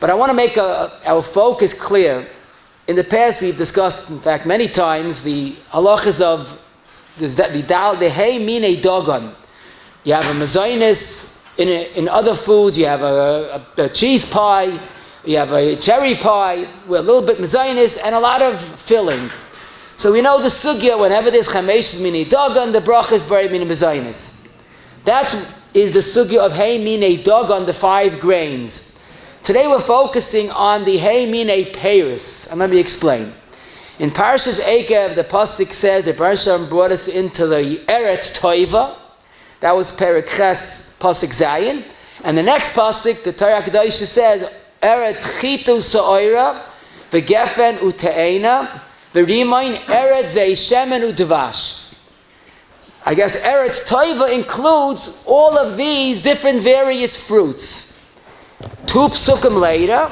But I want to make our focus clear. In the past, we've discussed, in fact, many times, the halachos of the haminim dogon. You have a mezainis in other foods. You have a cheese pie. You have a cherry pie with a little bit mezainis and a lot of filling. So we know the sugya, whenever there's chamesh mini dogon, the bracha is buried mini mezainis. That is the sugya of haminim dogon, the 5 grains. Today we're focusing on the haminim peiros, and let me explain. In Parshas Eikev, the pasuk says that Hashem brought us into the Eretz Toiva. That was Perek Ches pasuk Zayin, and the next pasuk, the Torah Kedosha says Eretz Chitu Sa'oira, v'gefen u'te'ena, v'rimain Eretz Zeishemen u'devash. I guess Eretz Toiva includes all of these different various fruits. 2 psukim later,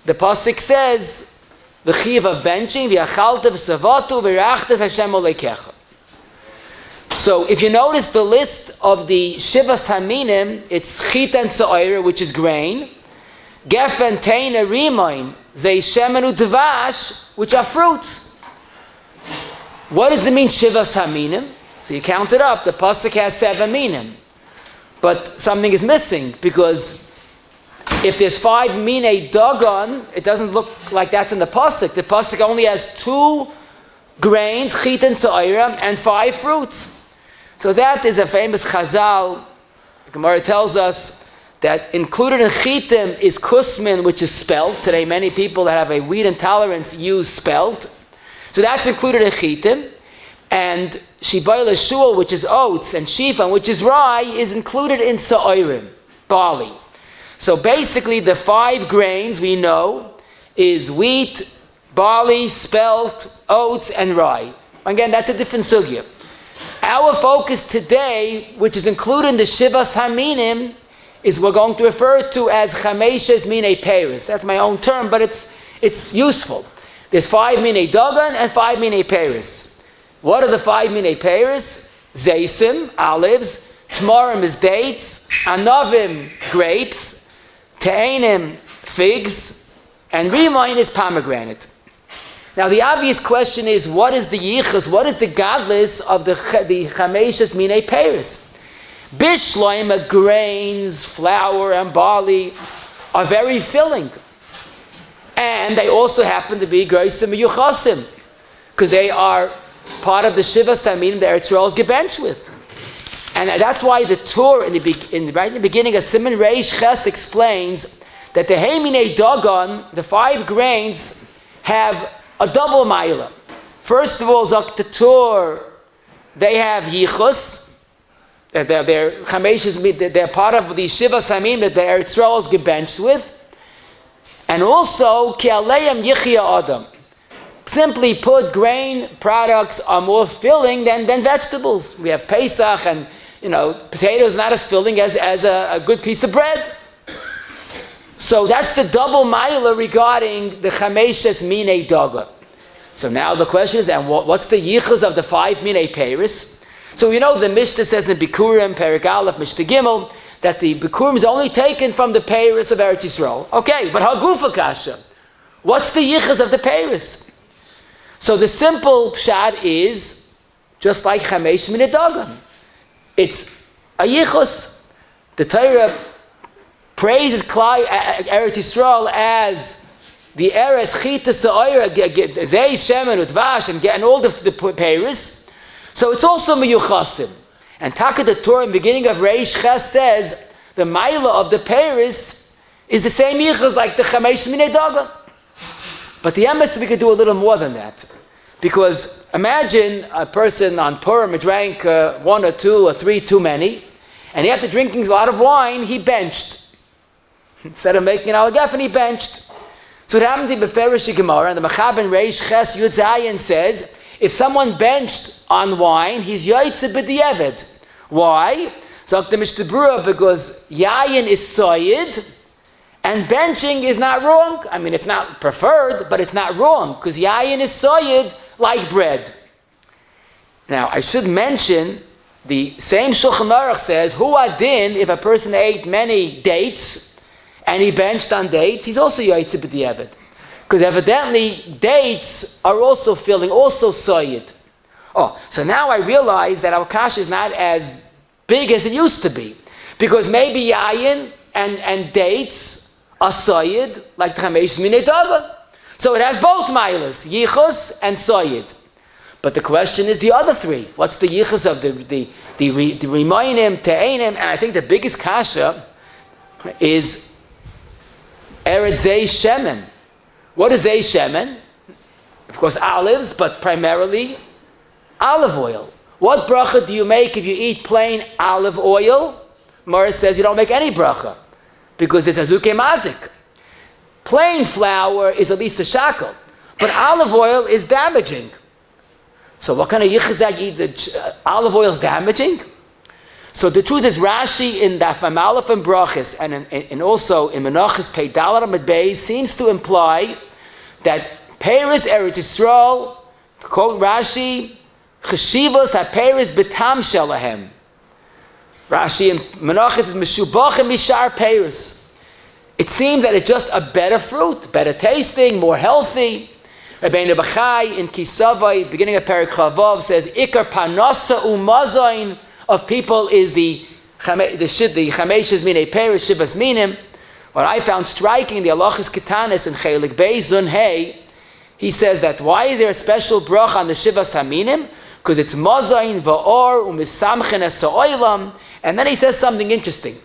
the pasuk says, the chiv of benching, v'achalta v'savatu v'rachtas Hashem olekecha. So if you notice the list of the Shivas Haminim, it's chit and sa'ira, which is grain, gefen teina rimain, zeishemen u'devash, which are fruits. What does it mean, Shivas Haminim? So you count it up, the pasuk has 7 minim. But something is missing, because if there's 5 mine dogon, it doesn't look like that's in the pasuk. The pasuk only has 2 grains, chit and sa'ira, and 5 fruits. So that is a famous chazal. The Gemara tells us that included in chitim is kusmin, which is spelt. Today many people that have a wheat intolerance use spelt. So that's included in chitim. And shibayla shul, which is oats, and shifan, which is rye, is included in sa'irim, barley. So basically the 5 grains we know is wheat, barley, spelt, oats, and rye. Again, that's a different sugya. Our focus today, which is included in the Shivas Haminim, is we're going to refer to as chameshes mine peiros. That's my own term, but it's useful. There's 5 mine dogon and 5 mine peiros. What are the 5 mine peiros? Zaisim, olives, tmarim is dates, anavim, grapes, te'enim, figs, and rimain is pomegranate. Now the obvious question is, what is the yichus, what is the godless of the chameshes mine peiros? Bishloima, grains, flour, and barley are very filling. And they also happen to be groisim yuchasim, because they are part of the Shivas Haminim that Eretz Yisroel is gebenched with. And that's why the Torah, right in the beginning of Siman Reish Ches, explains that the haminim dogon, the 5 grains, have a double ma'ila. First of all, Zok the Torah, they have yichus. They're part of the Shivas Haminim that the Eretz Yisroel is gebenched with. And also, ki aleim yichya adam. Simply put, grain products are more filling than vegetables. We have Pesach, and potatoes not as filling as a good piece of bread. So that's the double ma'ila regarding the chameshes mine dogon. So now the question is, and what's the yichus of the 5 mine peiros? So the Mishnah says in Bikurim, Perek Aleph, Mishnah Gimel, that the Bikurim is only taken from the peiros of Eretz Yisroel. Okay, but Hagufa Kasha, what's the yichus of the peiros? So the simple pshat is, just like chamesh mine dogon, it's a yichus. The Torah praises Eretz Yisroel as the Eretz Chita Sa'oira, Zei Shemen Utvash, and all the peiros. So it's also miyuchasim. And Taka the Torah in the beginning of Reish Ches says the ma'ila of the peiros is the same yichus like the chamesh mine dogon. But the emes, we could do a little more than that. Because imagine a person on Purim drank 1 or 2 or 3 too many, and after drinking a lot of wine, he benched. Instead of making an alagaf, he benched. So it happens in Beferish Gemara, and the Mechaber Reish Ches Yud Zayin says, if someone benched on wine, he's yaitze b'di'eved. Why? So the Mishnah Berurah, because yayin is soyed, and benching is not wrong. I mean, it's not preferred, but it's not wrong, because yayin is soyed like bread. Now, I should mention, the same Shulchan Aruch says, hu adin, if a person ate many dates, and he benched on dates, he's also Yaitse B'diavad. Because evidently, dates are also filling, also soyed. Oh, so now I realize that our kasha is not as big as it used to be. Because maybe yayin and dates are soyed, like the chamesh minei dagan. So it has both milas, yichus and soyed. But the question is the other three. What's the yichus of the rimayim, te'enim? And I think the biggest kasha is Eretz Shemen. What is shemen? Of course, olives, but primarily olive oil. What bracha do you make if you eat plain olive oil? Morris says you don't make any bracha because it's azuke mazik. Plain flour is at least a shackle, but olive oil is damaging. So what kind of yichus that you eat? Olive oil is damaging? So the truth is Rashi in Daf Amalef and Brachas and also in Menachos Pei Dalet Amud Beis seems to imply that Peres Eretz Yisroel, quote Rashi, Cheshivas HaPeres B'tam Shelahem. Rashi in Menachos is Meshubachim Mishar Peres. It seems that it's just a better fruit, better tasting, more healthy. Rabbi Bachai in Kisavai, beginning of Perek Chavav, says Ikar Panasa Umazain of people is the chameshes minei peres shivas minim. What I found striking, the halachos ketanis in chelik beis dun hey, he says that why is there a special bracha on the shivas haminim? Because it's mazayin va'or umisamchen es ha'olam. And then he says something interesting.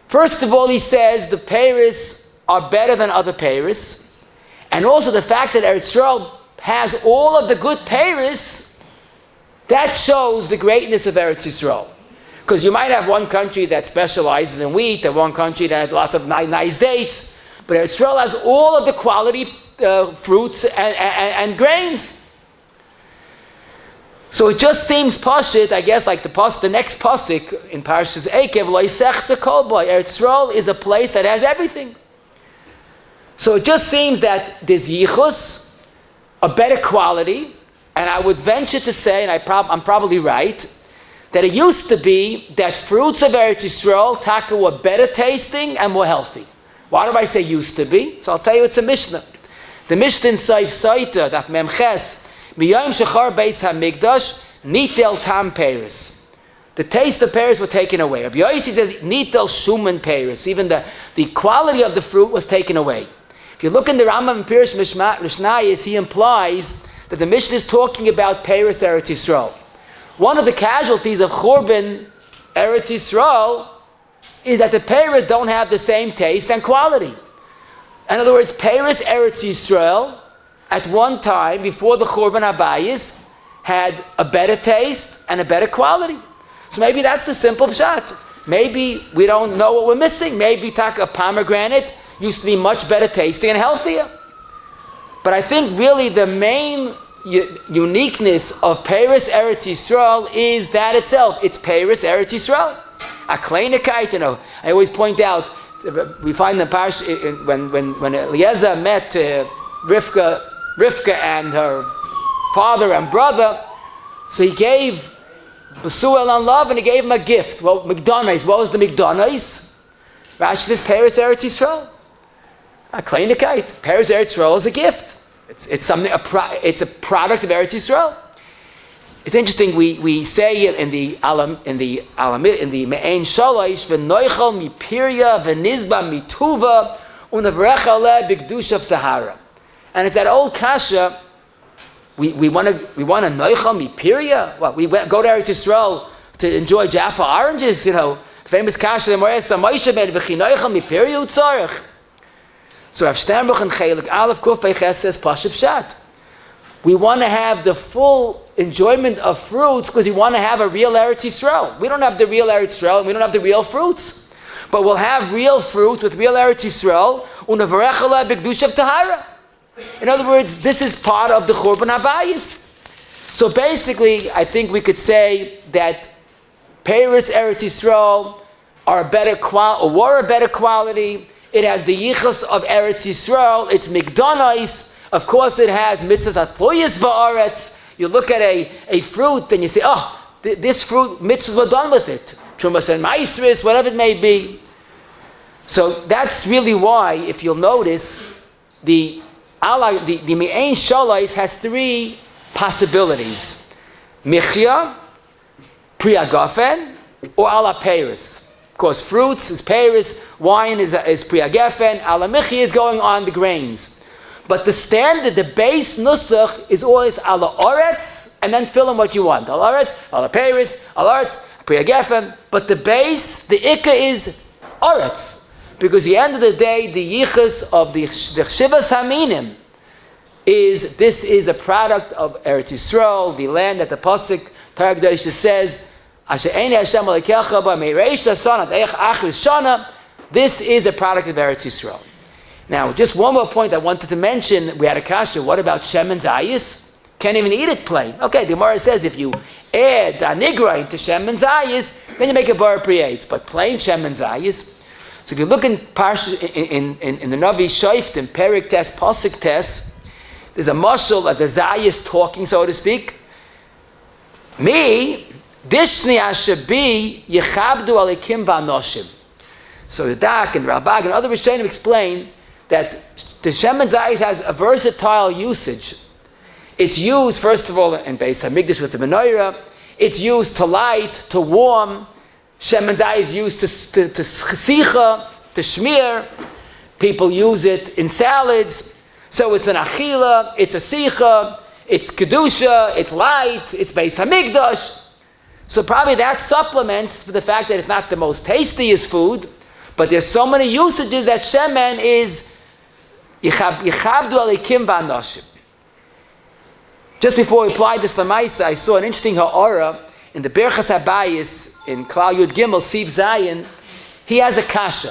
First of all, he says the peres are better than other peres, and also the fact that Eretz Yisroel has all of the good peres. That shows the greatness of Eretz Yisroel. Because you might have one country that specializes in wheat, and one country that has lots of nice dates, but Eretz Yisroel has all of the quality fruits and grains. So it just seems pashit, I guess, like the next pasuk in Parashas Eikev, Lo Yisech Sekol Bo. Eretz Yisroel is a place that has everything. So it just seems that there's yichus, a better quality. And I would venture to say, and I'm probably right, that it used to be that fruits of Eretz Yisroel, taka, were better tasting and more healthy. Why do I say used to be? So I'll tell you it's a Mishnah. The Mishnah in Saif Saita, Daf Memches, Miyayim Shechar Beis HaMikdash, Nitel Tam Peres. The taste of pears were taken away. Rabbi Yossi says, Nitel Shuman Peres. Even the quality of the fruit was taken away. If you look in the Rambam and Pirush Mishnayos, he implies that the Mishnah is talking about Peres Eretz Yisroel. One of the casualties of Churban Eretz Yisroel is that the Peres don't have the same taste and quality. In other words, Peres Eretz Yisroel, at one time, before the Churban Habayis, had a better taste and a better quality. So maybe that's the simple pshat. Maybe we don't know what we're missing. Maybe a pomegranate used to be much better tasting and healthier. But I think really the main uniqueness of Peres Eretz Yisroel is that itself. It's Peres Eretz Yisroel. Acharona, I always point out, we find the parish when Eliezer met Rivka and her father and brother, so he gave Basuel on love and he gave him a gift. Well, McDonald's. What was the McDonald's? Rashi says Peres Eretz Yisroel. Acharona, Peres Eretz Yisroel is a gift. It's something. It's a product of Eretz Yisroel. It's interesting. We say in the Me'ain Shalosh v'noichel mipirya v'nizba mituva u'navrecha le b'kedusha tahara. And it's that old kasha. We want to noichel mipirya. What we go to Eretz Yisroel to enjoy Jaffa oranges. The famous kasha the Moreh Samoisha ben v'chinoichel mipirya utzarich. So Rav Sternbuch and Chelik Aleph Kuf Beiches says Pashup Pshat. We want to have the full enjoyment of fruits because we want to have a real Eretz Yisroel. We don't have the real Eretz Yisroel and we don't have the real fruits. But we'll have real fruit with real Eretz Yisroel. Unavarecha le b'kedusha tahara. In other words, this is part of the Churban Habayis. So basically, I think we could say that Peres Eretz Yisroel are a better quality, or were a better quality. It has the yichus of Eretz Yisroel. It's mikdanos. Of course, it has mitzvahs atloyas ba'aretz. You look at a fruit and you say, this fruit, mitzvahs were done with it. Trumas and maisris, whatever it may be. So that's really why, if you'll notice, the Me'ain Shalais has three possibilities. Michya, Pri Agafen, or Ala Peiris. Of course, fruits is Peiris, wine is Pri Agafen, Ala Michya is going on the grains. But the standard, the base nusach is always Ala Oretz, and then fill in what you want. Ala Oretz, Ala Peiris, Ala Oretz, Pri Agafen. But the base, the Ikka is Oretz. Because at the end of the day, the yichus of the Shivas Haminim this is a product of Eretz Yisroel, the land that the pasuk Torah Kedosha says, Asher Eini Hashem Alekecha ba me'reish Hashana de'ech Shana. This is a product of Eretz Yisroel. Now, just one more point I wanted to mention. We had a kasha. What about Shem and Zayis? Can't even eat it plain. Okay, the Gemara says if you add anigra to Shem and Zayis, then you make a bar priate. But plain Shem and Zayis. So if you look in Parsha, in the Navi Shoift, in Perik Test, Pasuk Test, there's a mashal of the Zayis talking, so to speak. Me, Dishni Ashabi, Yechabdu Alikim Vanoshim. So the Dak and Rabbi and other Rishonim explain that the Shem and Zayis has a versatile usage. It's used, first of all, in Beis HaMikdash with the menorah. It's used to light, to warm. Shem and Zayis is used to chesicha, to shmir. People use it in salads. So it's an achila, it's a sicha, it's kedusha, it's light, it's Beis HaMikdash. So probably that supplements for the fact that it's not the most tastiest food, but there's so many usages that shemen is yichabdu alikim v'anoshim. Just before we applied this lamaisa, I saw an interesting ha'ara in the Berchas Habayis in Klal Yud Gimel Siv Zayin. He has a kasha.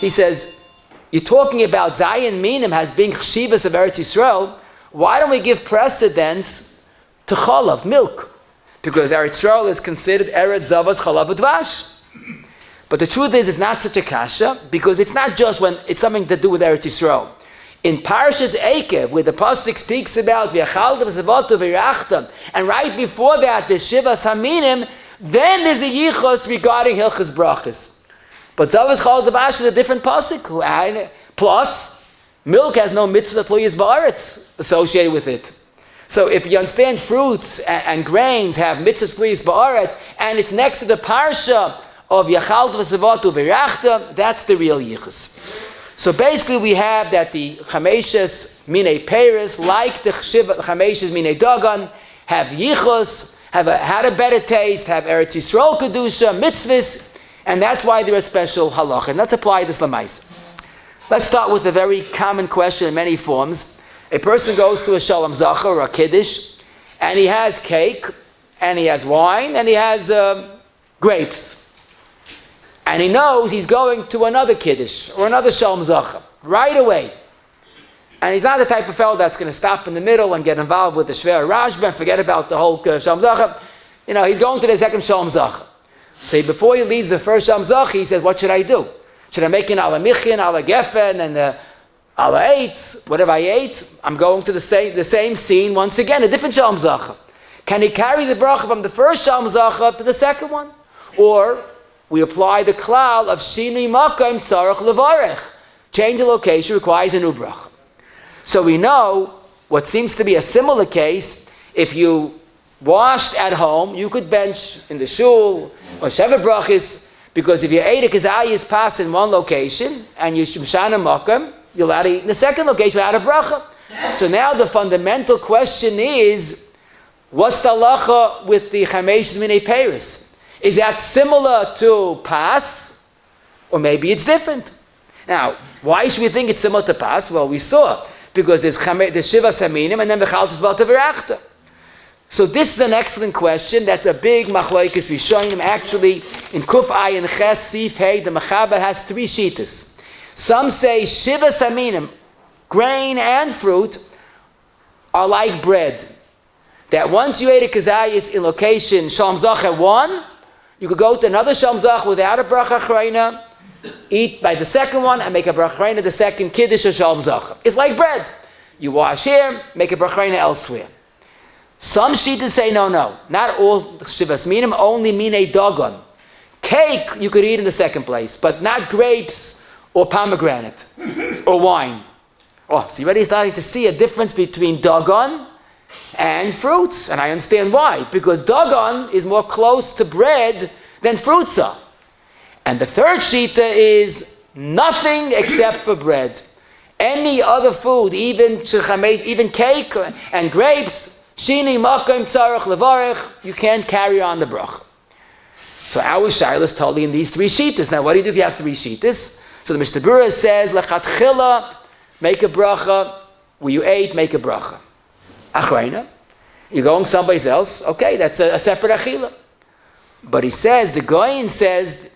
He says, you're talking about Zayin Minim as being Shivas of Eretz Yisroel. Why don't we give precedence to chalav, milk? Because Eretz Yisroel is considered Eretz Zavas Chalav Udvash. But the truth is, it's not such a kasha, because it's not just when it's something to do with Eretz Yisroel. In Parshas Eikev, where the pasuk speaks about v'yachalta v'savatu v'yirachta, and right before that, the Shivas Haminim, then there's a yichos regarding hilchos brachas. But Zavas Chalav Udvash is a different pasuk. Plus, milk has no mitzvah tluyas ba'aretz associated with it. So if you understand fruits and grains have mitzvahs tluyas ba'aretz, and it's next to the parsha of Yachalta v'savatu v'yirachta, that's the real yichos. So basically we have that the chameshes minei peres, like the chameshes minei dagan, have yichos, had a better taste, have Eretz Yisroel kedusha, mitzvahs, and that's why they're a special halacha. And let's apply this lamais. Let's start with a very common question in many forms. A person goes to a shalom zacha or a kiddush, and he has cake, and he has wine, and he has grapes. And he knows he's going to another kiddush or another shalom zacha right away. And he's not the type of fellow that's going to stop in the middle and get involved with the shver rashba and forget about the whole shalom zacha. He's going to the second shalom zacha. So before he leaves the first shalom zacha, he says, what should I do? Should I make an ala michin, ala gefen, and ala eitz? Whatever I ate, I'm going to the same scene once again, a different shalom zacha. Can he carry the bracha from the first shalom zacha to the second one? Or we apply the klal of shinui makom tzarich levarech. Change the location requires a new bracha. So we know what seems to be a similar case. If you washed at home, you could bench in the shul or sheva brachis, because if you ate a kazayis pass in one location and you shana makom, you'll have to eat in the second location without a bracha. So now the fundamental question is, what's the halacha with the chameshes minei peres? Is that similar to pas, or maybe it's different? Now, why should we think it's similar to pas? Well, we saw, because there's Shivas Haminim and then the Chaltas V'ata V'rachta. So this is an excellent question. That's a big machlokes Rishonim. Actually, in Kuf Ayin Ches Sif Hey, the Mechaber has three shitas. Some say Shivas Haminim, grain and fruit, are like bread. That once you ate a kazayis in location Shalom Zacha 1, you could go to another Shalom Zach without a bracha acharona, eat by the second one, and make a bracha acharona the second kiddush or Shalom Zach. It's like bread. You wash here, make a bracha acharona elsewhere. Some shittas say no. Not all Shivas Minim, only minei dagan. Cake you could eat in the second place, but not grapes or pomegranate or wine. Oh, so you're already starting to see a difference between dagon and fruits. And I understand why. Because dagon is more close to bread than fruits are. And the third shita is nothing except for bread. Any other food, even cake and grapes, shini, makom, tzarech, levarech, you can't carry on the bracha. So our shaila is totally in these three shitas. Now, what do you do if you have three shitas? So the Mishnah Berurah says, lechatchila, make a bracha. Where you ate, make a bracha. Acharona, you're going someplace else. Okay, that's a separate achila. But he says, the Goyin says,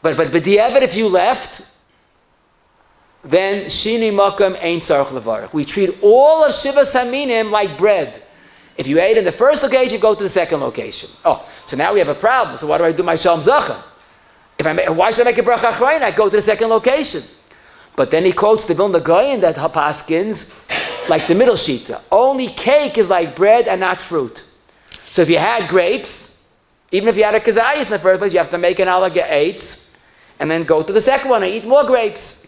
but b'diavad, if you left, then shini makam ein tzarech levarech. We treat all of Shivas Haminim like bread. If you ate in the first location, go to the second location. Oh, so now we have a problem. So what do I do my shalom zacha? Why should I make a bracha acharona? I go to the second location. But then he quotes the Vilna Goyin that Hapaskins, like the middle shita. Only cake is like bread and not fruit. So if you had grapes, even if you had a kazayas in the first place, you have to make an halacha 8 and then go to the second one and eat more grapes.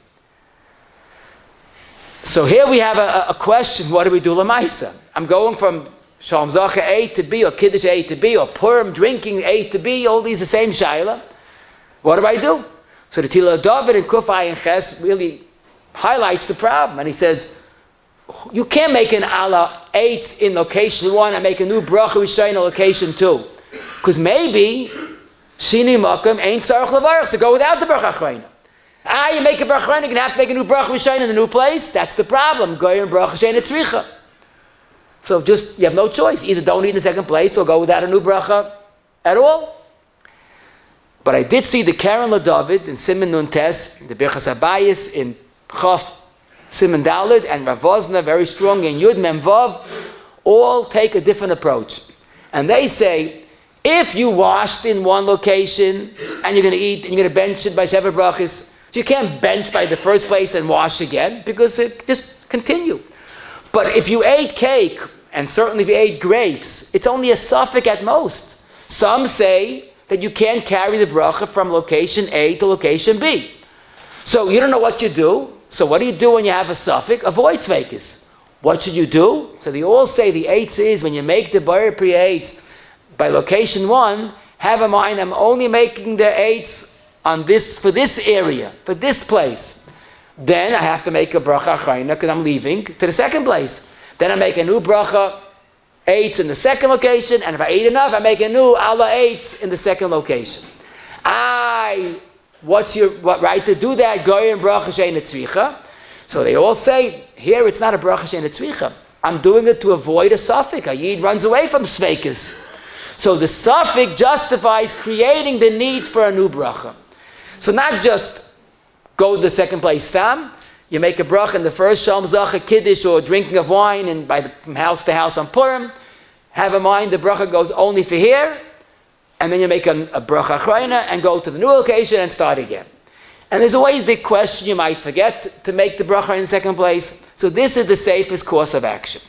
So here we have a question, what do we do lamaisa? I'm going from Shalom Zacha A to B, or Kiddush A to B, or Purim drinking A to B, all these the same shaila. What do I do? So the Tila David in Kufay and Ches really highlights the problem. And he says, you can't make an ala 8 in location 1 and make a new bracha Rishon in location 2. Because maybe, Shini Makam ain't Tzarech Levarech, so go without the bracha acharona. You make a bracha acharona, you're going to have to make a new bracha Rishon in the new place. That's the problem. Goyim bracha shein etzricha. So you have no choice. Either don't eat in the second place or go without a new bracha at all. But I did see the Karen LaDavid in Simon Nun Tes, the Birchas Abayis in Chaf Simon Dalid, and Rav Vosna, very strong in Yud Mem Vav, all take a different approach. And they say, if you washed in one location and you're going to eat and you're going to bench it by Shevet Brachas, so you can't bench by the first place and wash again because it just continue. But if you ate cake, and certainly if you ate grapes, it's only a suffix at most. Some say that you can't carry the bracha from location A to location B. So you don't know what you do. So what do you do when you have a suffix? Avoid tzveikus. What should you do? So they all say the eights is when you make the bar pre eights by location 1, have in mind I'm only making the eights on this for this area, for this place. Then I have to make a bracha acharona because I'm leaving to the second place. Then I make a new bracha 8s in the second location, and if I ate enough, I make a new ala 8s in the second location. What right to do that? Goyim bracha shein etzricha. So they all say here it's not a bracha shein etzricha. I'm doing it to avoid a suffix. A yid runs away from sveikus. So the suffix justifies creating the need for a new bracha. So not just go to the second place stam. You make a bracha in the first Shalom Zacha Kiddush or drinking of wine and from house to house on Purim. Have in mind the bracha goes only for here. And then you make a bracha acharona and go to the new location and start again. And there's always the question you might forget to make the bracha in the second place. So this is the safest course of action.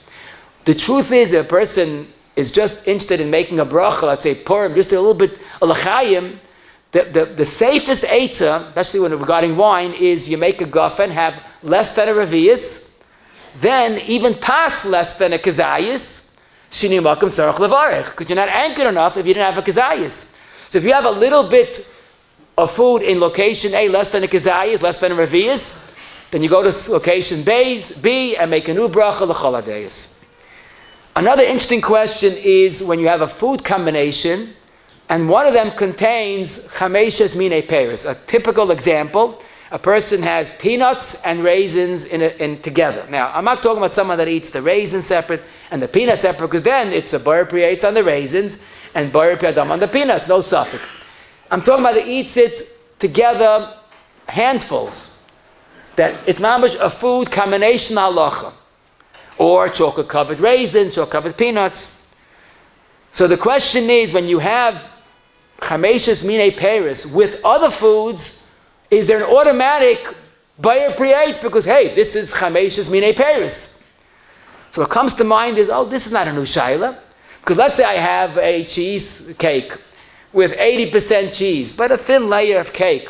The truth is if a person is just interested in making a bracha, let's say Purim, just a little bit a l'chaim, the safest eitzah, especially when regarding wine, is you make a gafen, have less than a revius, then even pass less than a kazayis, shini makom tzarech levarech, because you're not anchored enough if you didn't have a kazayis. So if you have a little bit of food in location A, less than a kazayis, less than a revius, then you go to location B and make a new bracha l'chol hadayis. Another interesting question is when you have a food combination and one of them contains chameshes minei peres. A typical example, a person has peanuts and raisins in together. Now, I'm not talking about someone that eats the raisins separate and the peanuts separate, because then it's a bar priates on the raisins and bar priadam on the peanuts, no suffix. I'm talking about that eats it together, handfuls. That it's mamash a food combination halacha. Or chocolate-covered raisins, chocolate-covered peanuts. So the question is, when you have chameshes minei peres with other foods, is there an automatic bayer priate because, hey, this is chameshes minei peres? So what comes to mind is, this is not a new shaila. Because let's say I have a cheese cake with 80% cheese, but a thin layer of cake.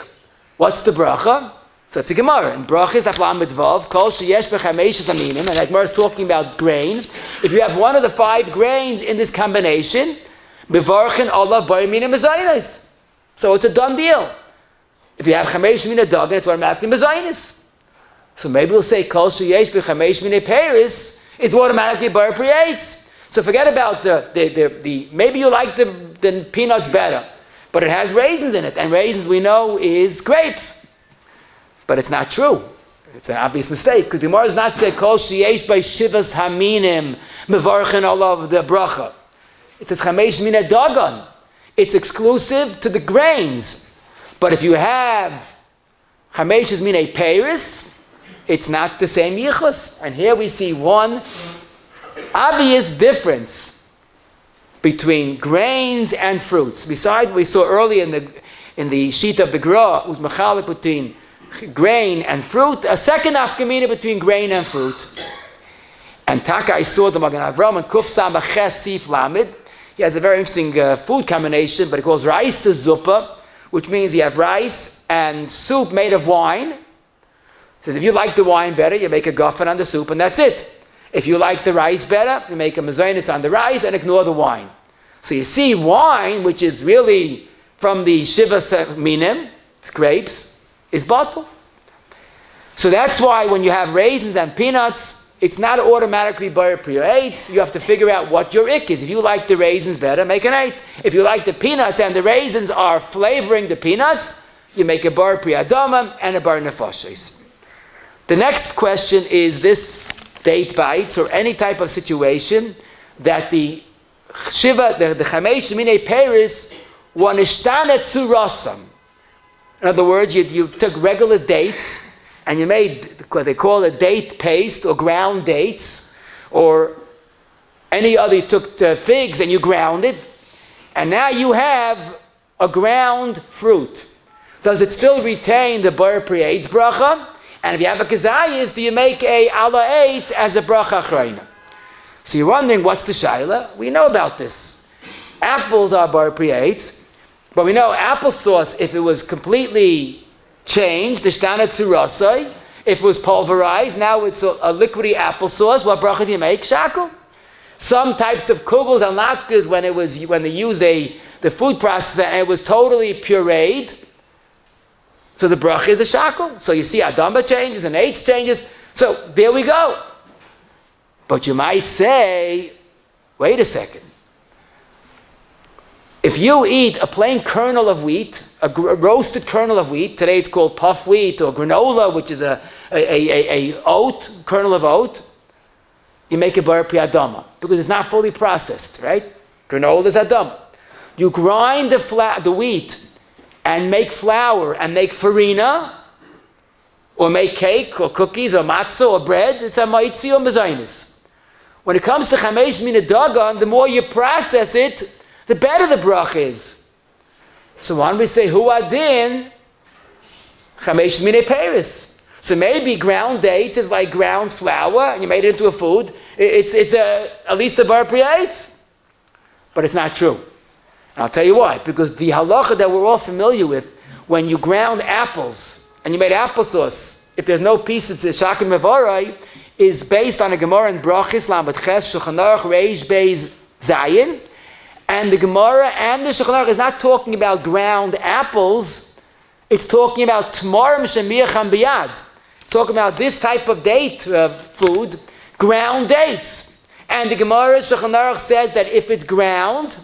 What's the bracha? So it's a Gemara. In brachas, Aflam Midvav, Kol Sheyesh B'Chameishes Haminim, and that Gemara is talking about grain. If you have one of the 5 grains in this combination, Mevarchin Allah Bar Mina Mezainis. So it's a done deal. If you have Chamesh Mina Dagan, it's automatically Mezainis. So maybe we'll say Kol Sheyesh B'Chamesh Mina Peris is automatically Bar Priates. So forget about the maybe you like the peanuts better, but it has raisins in it, and raisins we know is grapes. But it's not true. It's an obvious mistake, because the Gemara does not say Kol Sheyesh by Shivas Haminim Mevarchin Allah the bracha. It says Chamesh Mina Dagan. It's exclusive to the grains. But if you have Chamesh Mina Peris, it's not the same yichus. And here we see one obvious difference between grains and fruits. Besides, we saw earlier in the sheet of the Gra, was machalik between grain and fruit, a second afkamina between grain and fruit. And Taka, I saw the Magen Avram and Kuf Samach Ches Sif Lamed. He has a very interesting food combination, but he calls rice zuppa, which means you have rice and soup made of wine. He says if you like the wine better, you make a guffin on the soup and that's it. If you like the rice better, you make a mezainis on the rice and ignore the wine. So you see wine, which is really from the Shivas Minim, it's grapes, is bottle. So that's why when you have raisins and peanuts, it's not automatically bar priyates. You have to figure out what your ick is. If you like the raisins better, make an 8. If you like the peanuts and the raisins are flavoring the peanuts, you make a bar priyadama and a bar nefashis. The next question is this date bites or any type of situation that the Shiva, the Chamesh Mine Peris, wanishtanet surasam. In other words, you took regular dates and you made what they call a date paste or ground dates, or any other, you took figs and you ground it, and now you have a ground fruit. Does it still retain the bar priates bracha? And if you have a kazayis, do you make a ala eitz as a bracha acharona? So you're wondering, what's the shaila? We know about this. Apples are bar priates. But we know applesauce, if it was completely changed, the shtana tzurasai, if it was pulverized, now it's a liquidy applesauce, what bracha do you make? Shackle. Some types of kugels and latkes, when they use the food processor and it was totally pureed, so the bracha is a shackle. So you see Adamba changes and H changes. So there we go. But you might say, wait a second. If you eat a plain kernel of wheat, a roasted kernel of wheat, today it's called puff wheat or granola, which is a oat, kernel of oat, you make a bar priyadama because it's not fully processed, right? Granola is adama. You grind the wheat and make flour and make farina, or make cake or cookies or matzah or bread, it's a maitzi or mezainis. When it comes to chamesh mina dagan, the more you process it, the better the bracha is. So when we say hu adin, chamesh mina peris. So maybe ground dates is like ground flour, and you made it into a food. It's at least a bar priyates, but it's not true. And I'll tell you why. Because the halacha that we're all familiar with, when you ground apples and you made applesauce, if there's no pieces, the shakin mevarai is based on a Gemara in brachis lamed ches shulchan aruch reish beis zayin, and the Gemara and the shulchan aruch is not talking about ground apples. It's talking about tmarim shemiacham biyad. It's talking about this type of date food, ground dates. And the Gemara shulchan aruch says that if it's ground,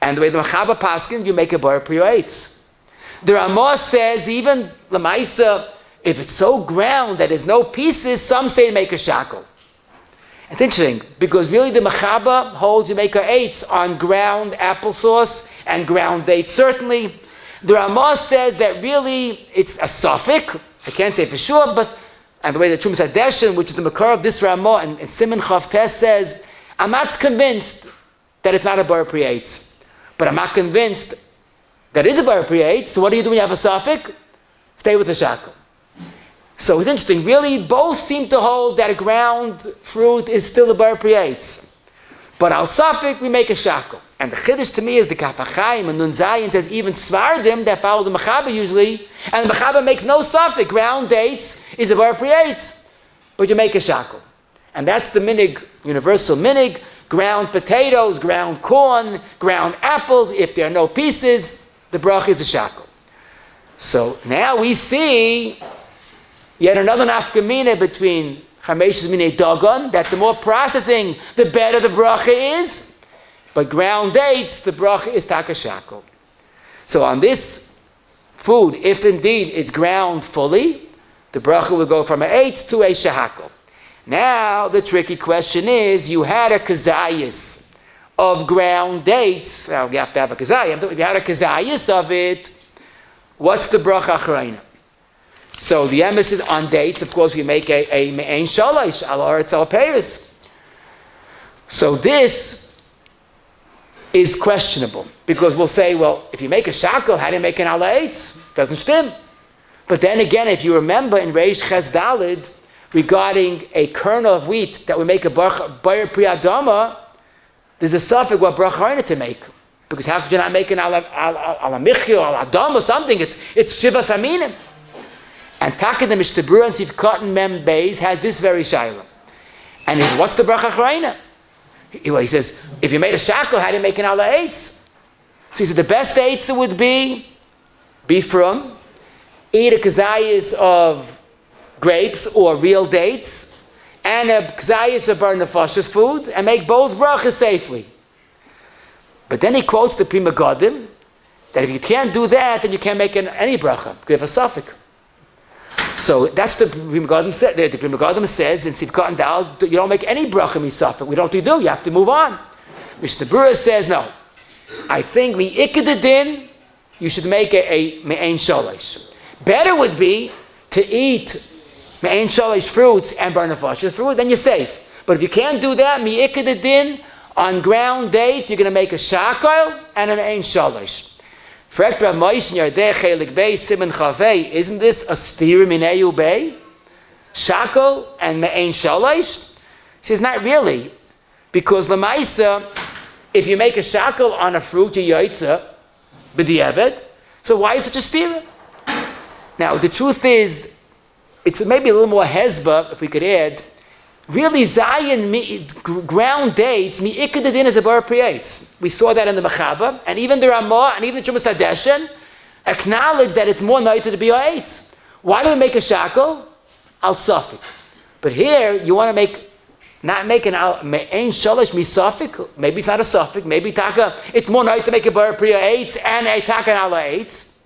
and the way the Machaba paskin, you make a bar priyates. The Ramah says even lemaisa, if it's so ground that there's no pieces, some say make a shackle. It's interesting because really the Machaba holds you make a eitz on ground applesauce and ground dates. Certainly, the Ramah says that really it's a suffix. I can't say for sure, but and the way the Trumas Hadeshin, which is the makar of this Ramah, and Siman Chav Tes says, I'm not convinced that it's not a bar priyates. But I'm not convinced that is a bar priyates. So what do you do when you have a suffix? Stay with the shackle. So it's interesting. Really, both seem to hold that a ground fruit is still a bar priyates. But al suffix, we make a shackle. And the chiddush to me is the Kaf HaChaim and Nun Zayin says even Svardim that follow the Mechaber usually, and the Mechaber makes no suffix. Ground dates is a bar priates, but you make a shackle. And that's the minig, universal minig, ground potatoes, ground corn, ground apples. If there are no pieces, the bracha is a shackle. So now we see yet another nafkamina between chameshes minei dagon, that the more processing, the better the bracha is. But ground dates, the bracha is taka shackle. So on this food, if indeed it's ground fully, the bracha will go from a eitz to a shahakol. Now the tricky question is, you had a kazayas of ground dates. Now you have to have a kazayas. If you had a kazayas of it, what's the bracha acharona? So the emphasis on dates, of course, we make a me'ein shalish al aretz al peiros. So this is questionable, because we'll say, well, if you make a shackle, how do you make an ala eitz? Doesn't stem. But then again, if you remember in Reish Ches Dalid, regarding a kernel of wheat that we make a bracha bar pri adama, there's a suffix what bracha to make, because how could you not make an ala michyo, ala adam or something? It's Shivas Haminim. And Taka the Mishtabura and Sif Cotton Mem Beis has this very shayla. And what's the bracha acharona? He says, if you made a shackle, how do you make an ala eitz? So he said, the best eitz would be from, eat a kazayas of grapes or real dates, and a kazayas of bar nefashos food, and make both brachas safely. But then he quotes the Prima Godim, that if you can't do that, then you can't make any bracha, because you have a suffix. So that's the Prima Godim said. The Prima Godim says in Sidkat and Dal, you don't make any bracha misafik. We don't do. You have to move on. Mishnah Berurah says no. I think mi'ikadadin, you should make a me'ein shalish. Better would be to eat me'ein shalish fruits and bar nefashos fruit. Then you're safe. But if you can't do that, mi'ikadadin on ground dates, you're going to make a shakal and a me'ein shalish. Isn't this a steer mineu bay? Shackle and me'ein shalish? He says, not really. Because lamaisa, if you make a shackle on a fruit, you yaitza, b'di'evet, so why is such a steer? Now, the truth is, it's maybe a little more hezba, if we could add, really Zayin, ground dates, mi'ikadadin is a bar priates. We saw that in the Mechaba, and even the Ramah, and even the Chumas Hadeshen, acknowledge that it's more nicer to be a eitz. Why do we make a shackle? Al safik. But here, you want to not make an me'ein shalish misafik. Maybe it's not a suffix. Maybe taka. It's more nice to make a bar priya eitz and a taka and ala eitz.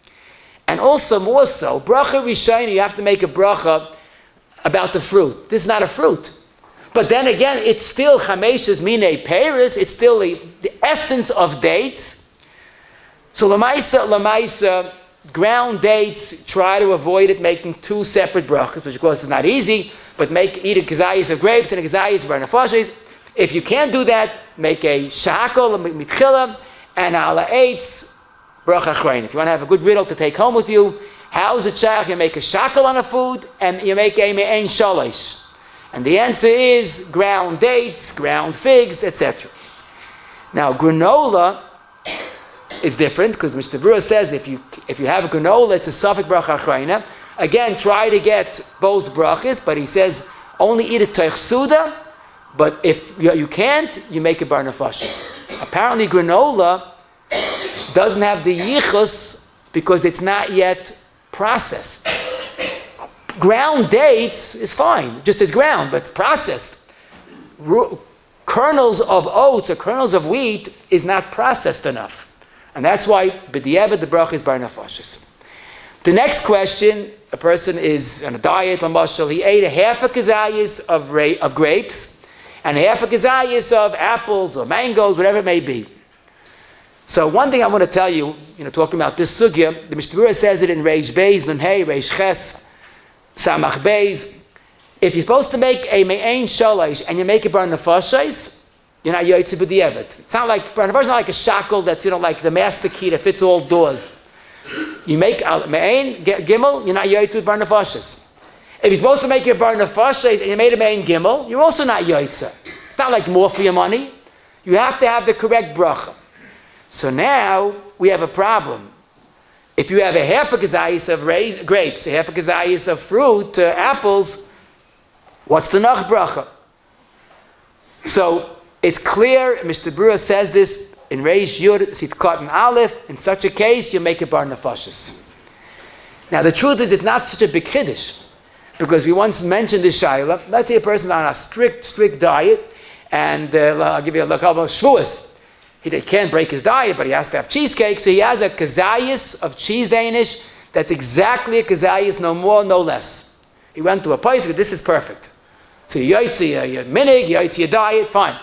And also more so, bracha rishayna, you have to make a bracha about the fruit. This is not a fruit. But then again, it's still chameshes minei peiros. It's still the essence of dates. So lamaisa, ground dates, try to avoid it making two separate brachas, which of course is not easy, but eat a kazayas of grapes and a kazayas of bar nefashos. If you can't do that, make a shakol, a mitchila, and ala eitz, bracha acharona. If you want to have a good riddle to take home with you, how's it shach? You make a shakol on a food, and you make a me'ein shalish. And the answer is ground dates, ground figs, etc. Now, granola is different, because Mr. Berurah says if you have a granola, it's a suffix bracha acharona. Again, try to get both brachas, but he says only eat it toich suda, but if you can't, you make it bar nefashos. Apparently, granola doesn't have the yichus because it's not yet processed. Ground dates is fine, just as ground, but it's processed. Kernels of oats or kernels of wheat is not processed enough. And that's why b'di'evet the bracha is bar nefashos. The next question, a person is on a diet, he ate a half a kazayas of grapes and a half a kazayas of apples or mangoes, whatever it may be. So one thing I want to tell you, talking about this sugya, the Mishnah Berurah says it in Reish Beis, Nun Hey, Reish Ches, Samach Beis. If you're supposed to make a me'ein shalish and you make it bar nefashos, you're not yaitze b'di'evet. It's not like bar nefashos, not like a shackle that's like the master key that fits all doors. You make me'ein gimel, you're not yaitze with bar nefashos. If you're supposed to make it bar nefashos and you made a me'ein gimel, you're also not yaitze. It's not like more for your money. You have to have the correct bracha. So now we have a problem. If you have a half a kazayis of grapes, a half a kazayis of fruit, apples, what's the nach bracha? So it's clear, Mr. Brewer says this in Reish Yud Sitkat and Aleph, in such a case you make a bar nefashis. Now the truth is it's not such a big chiddush, because we once mentioned this shayla. Let's say a person's on a strict diet, and I'll give you a look about Shivas. He can't break his diet, but he has to have cheesecake, so he has a kazayis of cheese Danish that's exactly a kazayis, no more, no less. He went to a place, this is perfect. So you yotzi your minig, you yotzi your diet, fine.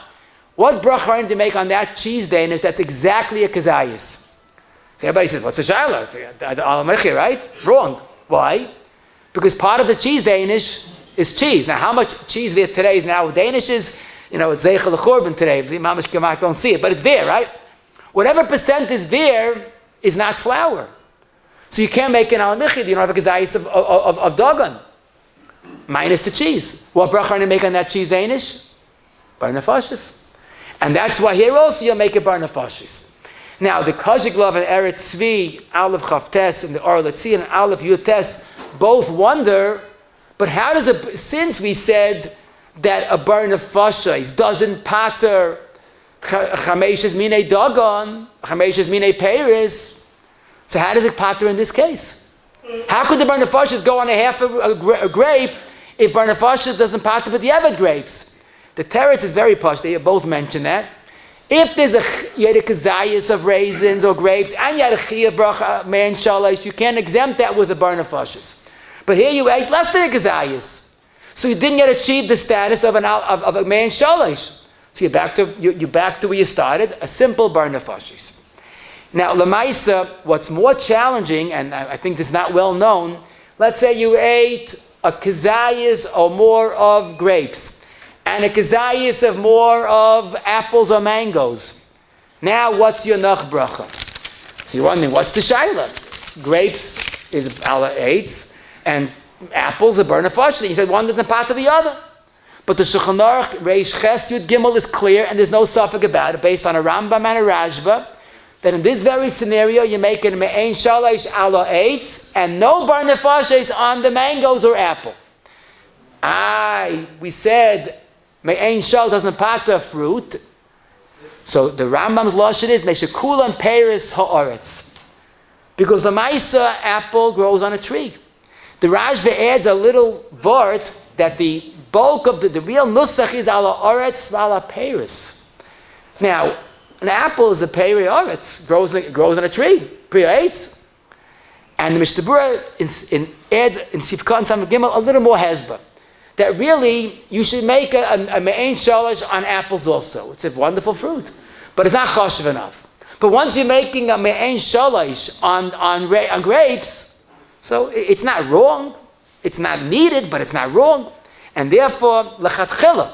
What bracha are you to make on that cheese Danish that's exactly a kazayis? So everybody says, what's the shayla? Right? Wrong. Why? Because part of the cheese Danish is cheese. Now, how much cheese there today is now Danish is, it's zeichel l'chorban today. The mamash kamak don't see it, but it's there, right? Whatever percent is there is not flour. So you can't make an al-michi, you don't have a kazayis of dogon. Minus the cheese. What bracha are you make on that cheese Danish? Bar nefashis. And that's why here also you'll make a bar nefashis. Now, the Kajiglav and Eretz Tzvi, Aleph Chavtes, and the Or Letzi and Aleph Yutes both wonder, but how does it, since we said that a bar nefashis doesn't pater chameshes minei dagon, chameshes minei peiris, so how does it pater in this case? How could the bar nefashis go on a half a grape if bar nefashis doesn't pater with the avid grapes? The teretz is very posh, they both mention that. If there's you had a kazayas of raisins or grapes, and you had a chiyah bracha, man shalish, you can't exempt that with the bar nefashis. But here you ate less than a kazayas. So you didn't yet achieve the status of a man shalish. So you're back to where you started, a simple bar nefashis. Now, lemaisa, what's more challenging, and I think this is not well known, let's say you ate a kazayas or more of grapes, and a kazayas of more of apples or mangoes. Now, what's your nach bracha? So you're wondering, what's the shayla? Grapes is ala eitz, and apples are bar nefashis. You said one doesn't part of the other. But the Shulchan Aruch Reish Ches Yud Gimel is clear, and there's no suffix about it, based on a Rambam and a Rashba, that in this very scenario you make it me'ein shalish ala eitz, and no bar nefashis on the mangoes or apple. We said me'ein shal doesn't part of fruit. So the Rambam's lashon is meshekulan peiris ha'aretz, because the Maisa apple grows on a tree. The Rashba adds a little vort that the bulk of the real nusach is ala aretz ala peiris. Now, an apple is a peri aretz, grows on a tree, priya eitz. And the Mishnah Berurah adds in Sifkan Samach Gimel a little more hezbah, that really you should make a me'ein shalish on apples also. It's a wonderful fruit, but it's not chashuv enough. But once you're making a me'ein shalish on grapes, so it's not wrong, it's not needed, but it's not wrong. And therefore, lechatchila,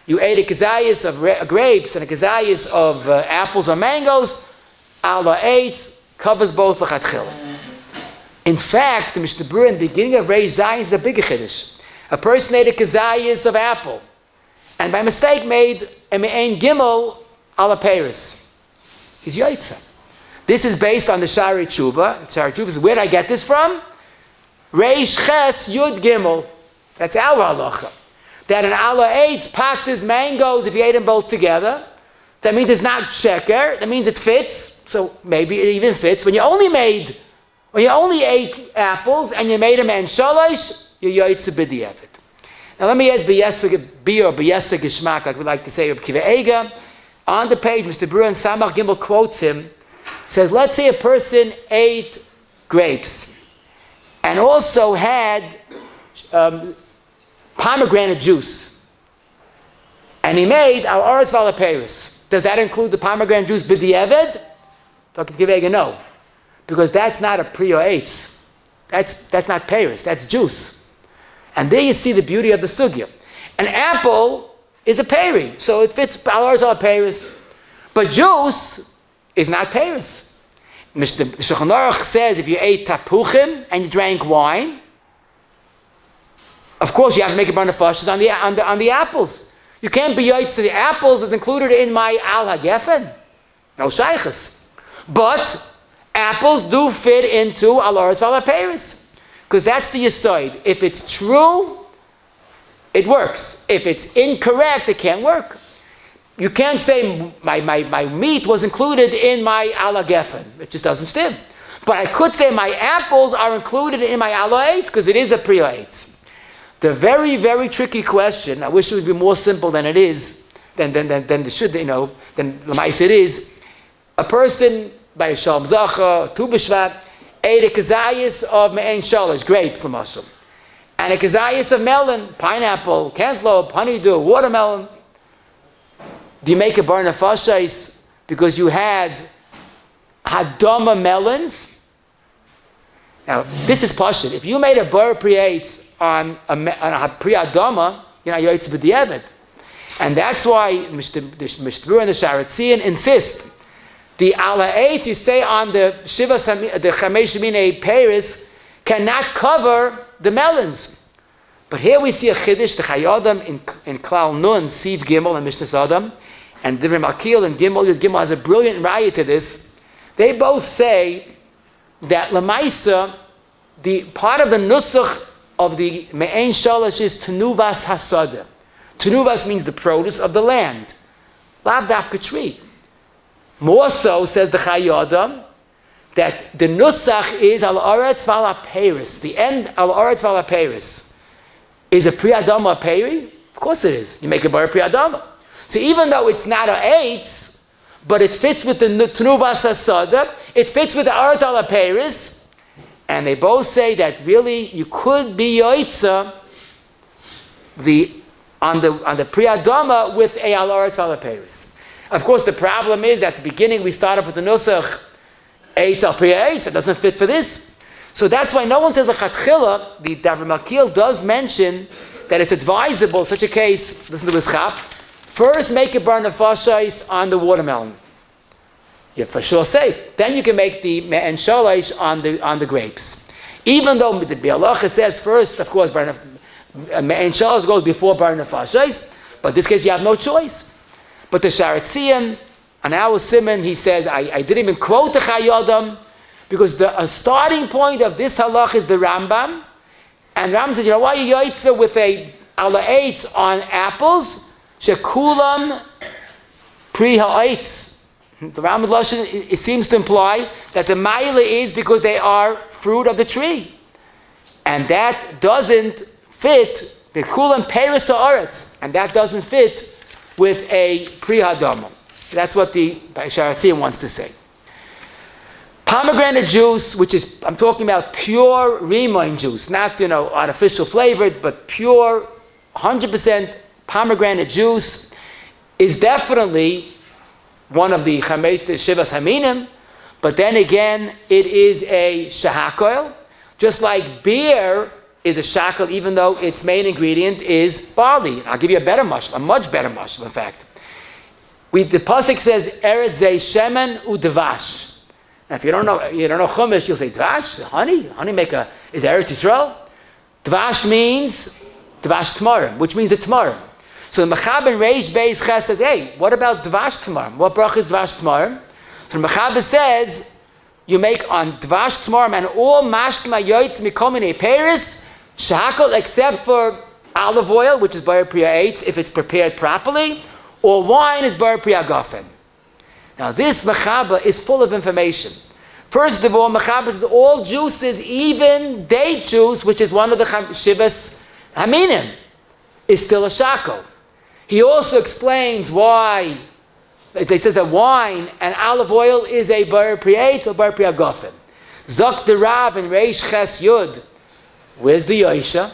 you ate a kazayas of grapes and a kazayas of apples or mangoes, ala eitz covers both lechatchila. In fact, the Mishnah Berurah in the beginning of Reish Zayin is a bigger chiddush. A person ate a kazayas of apple, and by mistake made a me'ein gimel ala peiris. He's yaitza. This is based on the Shari Tshuva. Shari Tshuva is, where did I get this from? Reish Ches Yud Gimel. That's our halacha. That an ala eitz patas mangoes if you ate them both together. That means it's not sheker. That means it fits. So maybe it even fits. When you only ate apples and you made them and shalish, you're yaitz b'diavad. Now let me add b'yesek geshmak, like we like to say, Reb Kiva Eiga. On the page, Mr. Berurah and Samach Gimel quotes him. Says, let's say a person ate grapes and also had pomegranate juice, and he made al aretz v'ala peiris. Does that include the pomegranate juice b'diavad? Dr. Kivega, no, because that's not a priya eitz. That's not peiris. That's juice. And there you see the beauty of the sugya. An apple is a peri, so it fits al aretz v'ala peiris, but juice is not peiris. The Shulchan Aruch says if you ate tapuchim and you drank wine, of course you have to make a bar nefashis on the apples. You can't be yaitz to the apples is included in my al hagefen. No shaychus. But apples do fit into al aretz al peiros, because that's the yesod. If it's true, it works. If it's incorrect, it can't work. You can't say my meat was included in my ala geffen. It just doesn't stem. But I could say my apples are included in my ala eitz because it is a priya eitz. The very, very tricky question, I wish it would be more simple than it is, than it should, than l'mais it is. A person by a shalom zacha, tu b'shvat, ate a kazayas of me'en shalosh, grapes, l'mashal, and a kazayas of melon, pineapple, cantaloupe, honeydew, watermelon. Do you make a bar nefashos because you had hadama melons? Now, this is pashut. If you made a bar priyates on a priyadama, you're yoytz b'diavad. And that's why the Mishnah and the Sharatzian insist. The ala eight you say on the Shivas, the chamesh minei peiros, cannot cover the melons. But here we see a chiddush, the Chayadam in Klal Nun, Siv Gimel and Mishnah Sadam, and Divrei Makil and Gimel Yud Gimel has a brilliant raya to this. They both say that Lamaisa, the part of the nusach of the Me'en Shalosh is Tenuvas Hasada. Tenuvas means the produce of the land. Lav dafka tree. More so, says the Chayadam, that the nusach is al aretz val peiros. The end al aretz val peiros. Is a priyadama peri? Of course it is. You make a bar priyadama. So even though it's not a eitz, but it fits with the tenuvas hasada, it fits with the aretz al peiros, and they both say that really you could be yoitza on the priyadama with a al aretz al peiros. Of course, the problem is at the beginning we start up with the nusach eitz al priya eitz. That doesn't fit for this. So that's why no one says lechatchila. The Davar Makil does mention that it's advisable, such a case, listen to this chap, first make a bar nefashos on the watermelon. You're for sure safe. Then you can make the me'en shalosh on the grapes. Even though the halacha says first, of course, me'en shalosh goes before bar nefashos, but in this case you have no choice. But the Sharatzian, on our simon, he says, I didn't even quote the Chayadam, because the starting point of this halach is the Rambam, and Rambam says, you know why you yoitza with a ala eitz on apples? Shekulam pri ha'eitz. The Rambam lashon, it seems to imply that the ma'ila is because they are fruit of the tree, and that doesn't fit. Bekulam peiros ha'aretz, and that doesn't fit with a pri hadama. That's what the Sharatzian wants to say. Pomegranate juice, which is, I'm talking about pure raisin juice, not, artificial flavored, but pure 100% pomegranate juice, is definitely one of the Shivas Haminim, but then again, it is a shahakol, just like beer is a shakel, even though its main ingredient is barley. I'll give you a much better mashal, in fact. The pasuk says, Eretz Yisroel u'devash. Now, if you don't know chumash, you'll say dvash, honey is Eretz Yisroel. Dvash means dvash tamarim, which means the tamarim. So the Mechaber Reish Beis Ches says, hey, what about dvash tamarim? What bracha is dvash tamarim? So the Mechaber says, you make on dvash tamarim and all mashkim hayoytz mikol minei peiros shahakol, except for olive oil, which is bar priya eitz, if it's prepared properly, or wine is bar priya gafen. Now this Mechaber is full of information. First of all, Mechaber says all juices, even date juice, which is one of the Shivas Haminim, is still a shakel. He also explains why, he says that wine and olive oil is a bar priya eitz or bar priya gafen. Zok the Rav and Reish Ches Yud, where's the Yosha?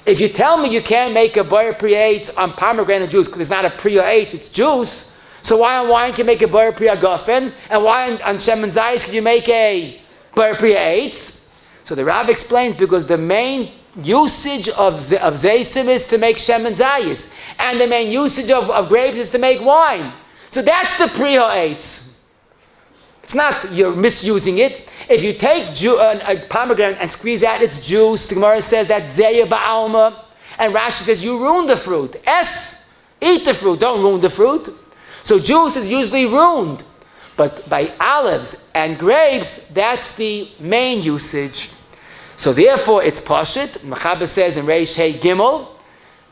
If you tell me you can't make a bar priya eitz on pomegranate juice because it's not a priya eitz, it's juice, so why on wine can you make a bar priya gafen, and why on shemen zayis can you make a bar priya eitz? So the Rav explains, because the main usage of zaysim is to make shemen zayis, and the main usage of grapes is to make wine. So that's the priya eitz. It's not you're misusing it. If you take a pomegranate and squeeze out its juice, the Gemara says that's zeya ba'alma, and Rashi says you ruined the fruit. Eat the fruit, don't ruin the fruit. So juice is usually ruined. But by olives and grapes, that's the main usage. So therefore, it's pashut. Mechaber says in Reish Hey Gimel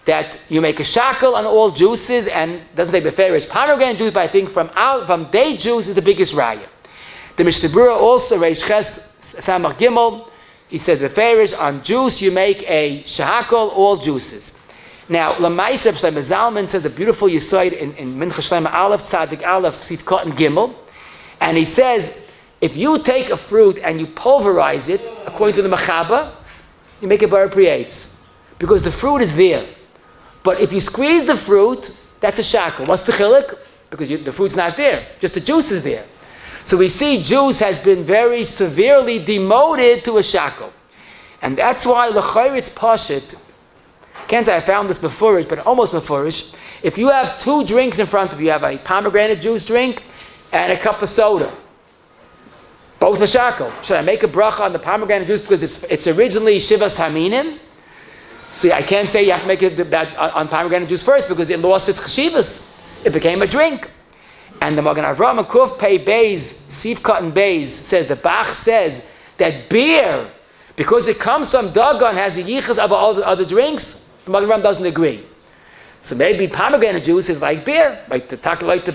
that you make a shackle on all juices, and doesn't say beferish pomegranate juice, but I think from date juice is the biggest raya. The Mishnah Berurah also Reish Ches Samach Gimel. He says beferish on juice you make a shackle, all juices. Now, Lamais Reb Shlomo Zalman says a beautiful yisoid in Mincha Shlomo Aleph Tzadik Aleph Sif Cotton Gimel. And he says, if you take a fruit and you pulverize it, according to the Mechaba, you make a bar priates. Because the fruit is there. But if you squeeze the fruit, that's a shackle. What's the chilik? Because the fruit's not there. Just the juice is there. So we see juice has been very severely demoted to a shackle. And that's why l'chayr it's pashut. Can't say I found this beforish, but almost beforish. If you have two drinks in front of you, you have a pomegranate juice drink and a cup of soda. Both a shackle. Should I make a bracha on the pomegranate juice because it's originally Shivas Haminim? See, I can't say you have to make that on pomegranate juice first because it lost its Shivas. It became a drink. And the Magen Avraham Kuf Pei Beis, Sif Cotton Beis, says, the Bach says that beer, because it comes from Dagon, has the yichas of all the other drinks, the Magen Avraham doesn't agree. So maybe pomegranate juice is like beer. Like the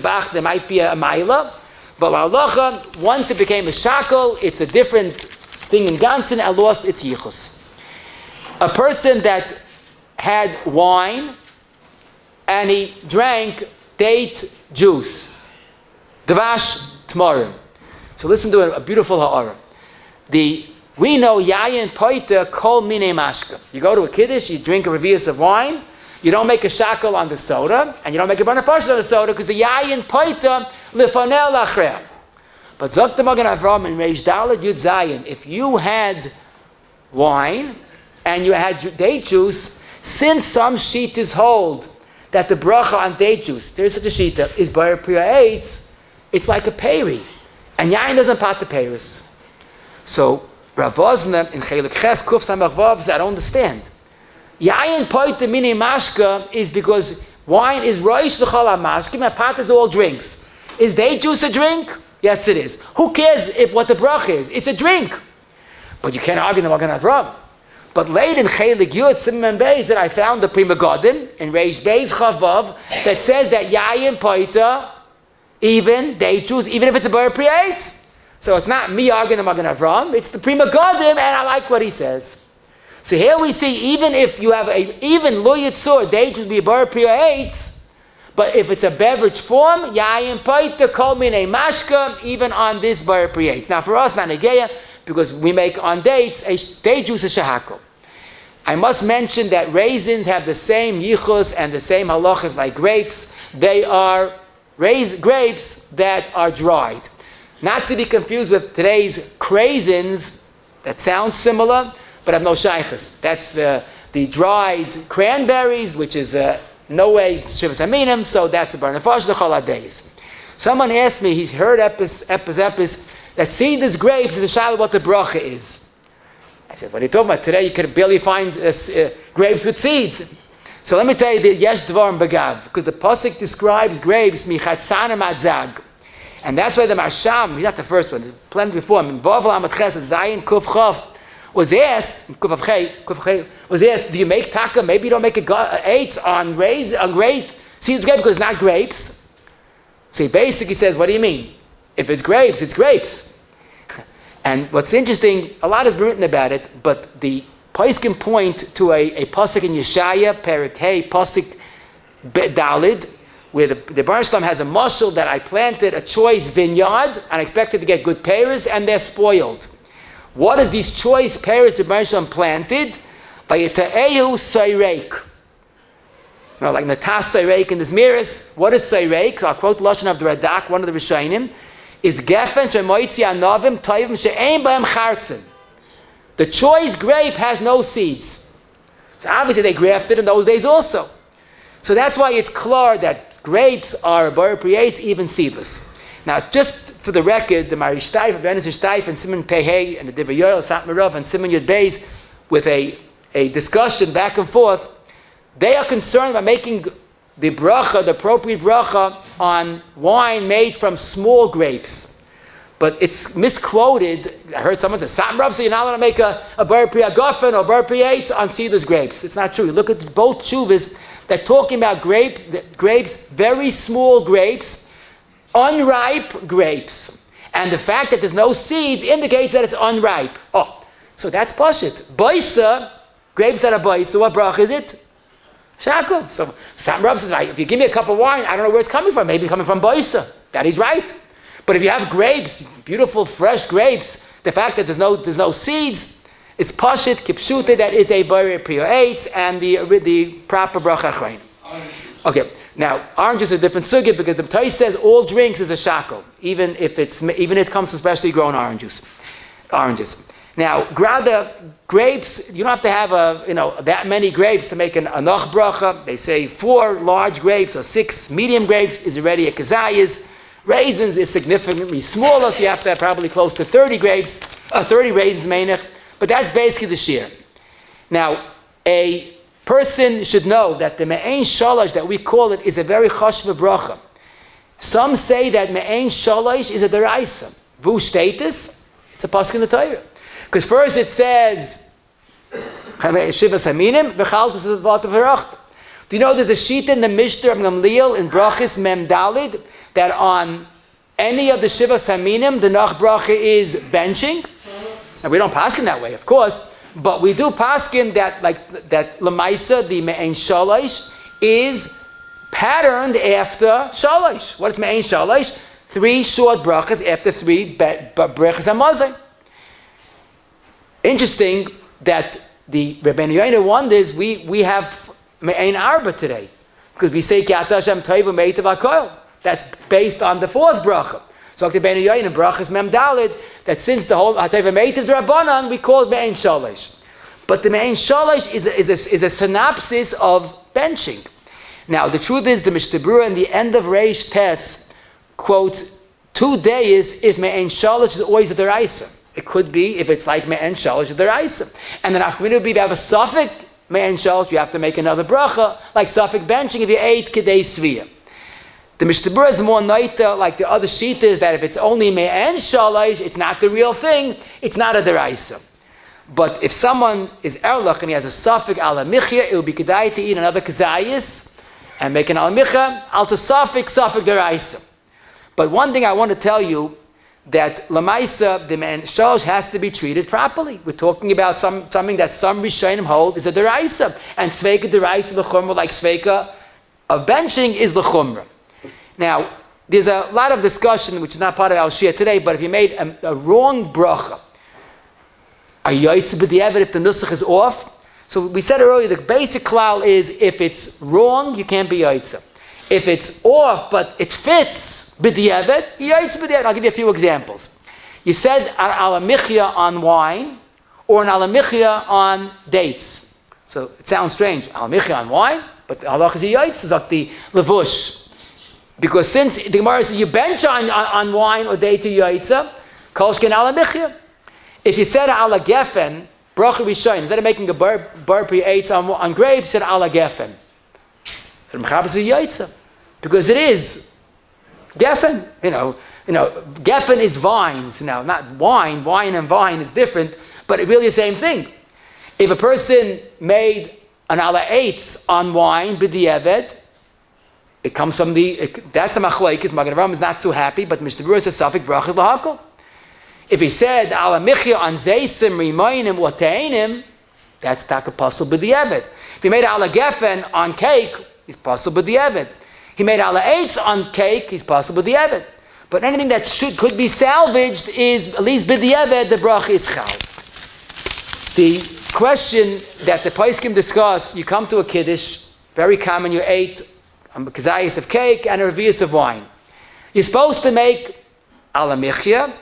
Bach, there might be a maila. But halacha, once it became a shackle, it's a different thing in Gansen and lost its yichus. A person that had wine and he drank date juice, dvash tmarim. So listen to a beautiful ha'ara. We know yayin poita kol mine mashka. You go to a kiddush, you drink a revius of wine, you don't make a shackle on the soda, and you don't make a barnafash on the soda, because the yayin poita lifanel lachreah. But zok the Magen Avraham in Reish Daled Yud Zayin, if you had wine and you had date juice, since some shitas hold that the bracha on date juice, there is such a shita, is bar priya eitz, it's like a peri, and yayin doesn't pat the peris. So Rav Ozna in Chelik Ches Kuf Samach Vav says, I don't understand. Yayin poita mini mashka is because wine is roish l'chol ha-mashkim and pat is all drinks. Is date juice a drink? Yes, it is. Who cares if what the bracha is? It's a drink. But you can't argue the Magen Avraham. But late in Chelik Yud Simon Beis that I found the Prima Godim in Reish Beis Chavav that says that yayin poita, even date juice, even if it's a bar priates. So it's not me arguing the Magen Avraham, it's the Prima Godim, and I like what he says. So here we see, even if you have even lo yitzur, date would be a bar priates, but if it's a beverage form, yayin paita kol minei mashka, even on this bar priates. Now for us, not negeya, because we make on dates a date juice a shahako. I must mention that raisins have the same yichus and the same halachos like grapes. They are grapes that are dried. Not to be confused with today's craisins, that sounds similar, but have no shaychus. That's the dried cranberries, which is no way Shivas Haminim, so that's the barnafash the choladeis. Someone asked me, he's heard epis that seedless grapes is a shadow what the bracha is. I said, what are you talking about? Today you could barely find grapes with seeds. So let me tell you the yesh dvar bagav, because the pasuk describes grapes michatzana madzag. And that's why the Masham, he's not the first one, there's plenty before him, in Vavel Amad Ches, Zayin Kuf Chav, was asked, was asked, do you make taka? Maybe you don't make eights on grape seeds grape because it's not grapes. So he basically says, what do you mean? If it's grapes, it's grapes. And what's interesting, a lot has been written about it, but the Paiskim point to a pasuk in Yeshaya, Perik Hey, pasuk Dalid, where the Baruch Shalom has a mashal that I planted a choice vineyard and I expected to get good pears and they're spoiled. What is these choice pears the Baruch Shalom planted? By Yita'ehu Sayreik. Like Natas Sayreik in the Zmiris. What is Sayreik? So I'll quote Lashon of the Radak, one of the Rishonim, is Gefen Shemoitzi Anavim Toivim She'ein B'hem Chartzim. The choice grape has no seeds. So obviously they grafted in those days also. So that's why it's clear that grapes are bar priates, even seedless. Now, just for the record, the Marishtaif, Benis Ishtaif, and Simon Pehei, and the Divayoel, Satmarov, and Simon Yud Beis, with a discussion back and forth, they are concerned about making the bracha, the appropriate bracha on wine made from small grapes. But it's misquoted. I heard someone say, "Sam Rav, so you're not allowed to make a bar pri agafen or bar pri eitz on seedless grapes." It's not true. You look at both shuvas. They're talking about grapes, very small grapes, unripe grapes. And the fact that there's no seeds indicates that it's unripe. Oh, so that's pashit. Baisa, grapes that are baisa, what bracha is it? Shako. So Sam Rav says, if you give me a cup of wine, I don't know where it's coming from. Maybe it's coming from baisa. That he's right. But if you have grapes, beautiful fresh grapes, the fact that there's no seeds, it's pashit, kipshute, that is a bar pri eitz, and the proper bracha acharona. Okay, now oranges are a different sugya because the Torah says all drinks is a shako, even if it comes from specially grown oranges. Now, grapes, you don't have to have that many grapes to make an anach bracha. They say 4 large grapes or 6 medium grapes is already a kazayas. Raisins is significantly smaller, so you have to have probably close to 30 raisins meinach. But that's basically the shear. Now, a person should know that the me'ein shalosh that we call it is a very chashva bracha. Some say that me'ein shalosh is a deraisa. Vu status, it's a pasuk in the Torah. Because first it says, Shivas Haminim, v'chaltus v'vat v'rachta. Do you know there's a sheet in the Mishnah of Gamliel in brachis mem dalid that on any of the Shivas Haminim the nach bracha is benching? And we don't paskin that way, of course, but we do paskin that lemaisa, the me'ein shalosh, is patterned after shalosh. What is me'ein shalosh? 3 short brachas after 3 brachas hamazon. Interesting that the Rabbi Yoina wonders we have me'ein arba today because we say ki ata Hashem toivu meitav hakoil. That's based on the 4th bracha. So the Rabbi Yoina brachas mem dalid. That since the whole Hateva Meit is the Rabbanan, we call it Me'ein Shalosh. But the Me'ein Shalosh is a synopsis of benching. Now, the truth is, the Mishnah Berurah in the end of Reish Tes quotes 2 days if Me'ein Shalosh is always a deraisa. It could be if it's like Me'ein Shalosh, a deraisa. And then after would be if you have a suffix Me'ein Shalosh, you have to make another bracha, like suffix benching if you ate Kedei Sviyah. The Mishnah Berurah is more naita, like the other sheet is that if it's only me'en shalosh, it's not the real thing, it's not a deraisa. But if someone is erlach and he has a suffix ala michya, it will be kedai to eat another kazayis and make an ala michya, alta suffix deraisa. But one thing I want to tell you, that lamaisa, the me'en shalosh has to be treated properly. We're talking about something that some Rishonim hold is a deraisa. And sveika deraisa l'chumra, like sveika of benching, is l'chumra. Now, there's a lot of discussion, which is not part of our shia today, but if you made a wrong bracha, are you yaitz b'diavad if the nusach is off? So we said earlier, the basic klal is if it's wrong, you can't be yaitz. If it's off, but it fits b'diavad, you yaitz b'diavad. I'll give you a few examples. You said an ala michya on wine, or an ala michya on dates. So it sounds strange, ala michya on wine, but the halacha is a yaitz, is like the levush. Because since the Gemara says you bench on wine or day to yaitza, kolshkin ala michya. If you said ala gefen, bracha rishon, instead of making a bar pri eitz on grapes, you said ala gefen. So the mechabes is yaitza, because it is gefen. You know, gefen is vines. Now, not wine. Wine and vine is different, but it really the same thing. If a person made an ala eitz on wine b'diavad, it comes from that's a machlokes. Magen Avraham is not so happy, but Mishnah Berurah says suffix brachas lahakol. If he said ala michya on zeisim rimayim lateinim, that's taka pasul b'diavad. If he made ala gefen on cake, he's pasul b'diavad. He made ala eitz on cake, he's pasul b'diavad. But anything that could be salvaged is at least b'diavad, the bracha is chal. The question that the poskim discuss: you come to a kiddush, very common. You ate a kazayis of cake and a revius of wine. You're supposed to make ala michya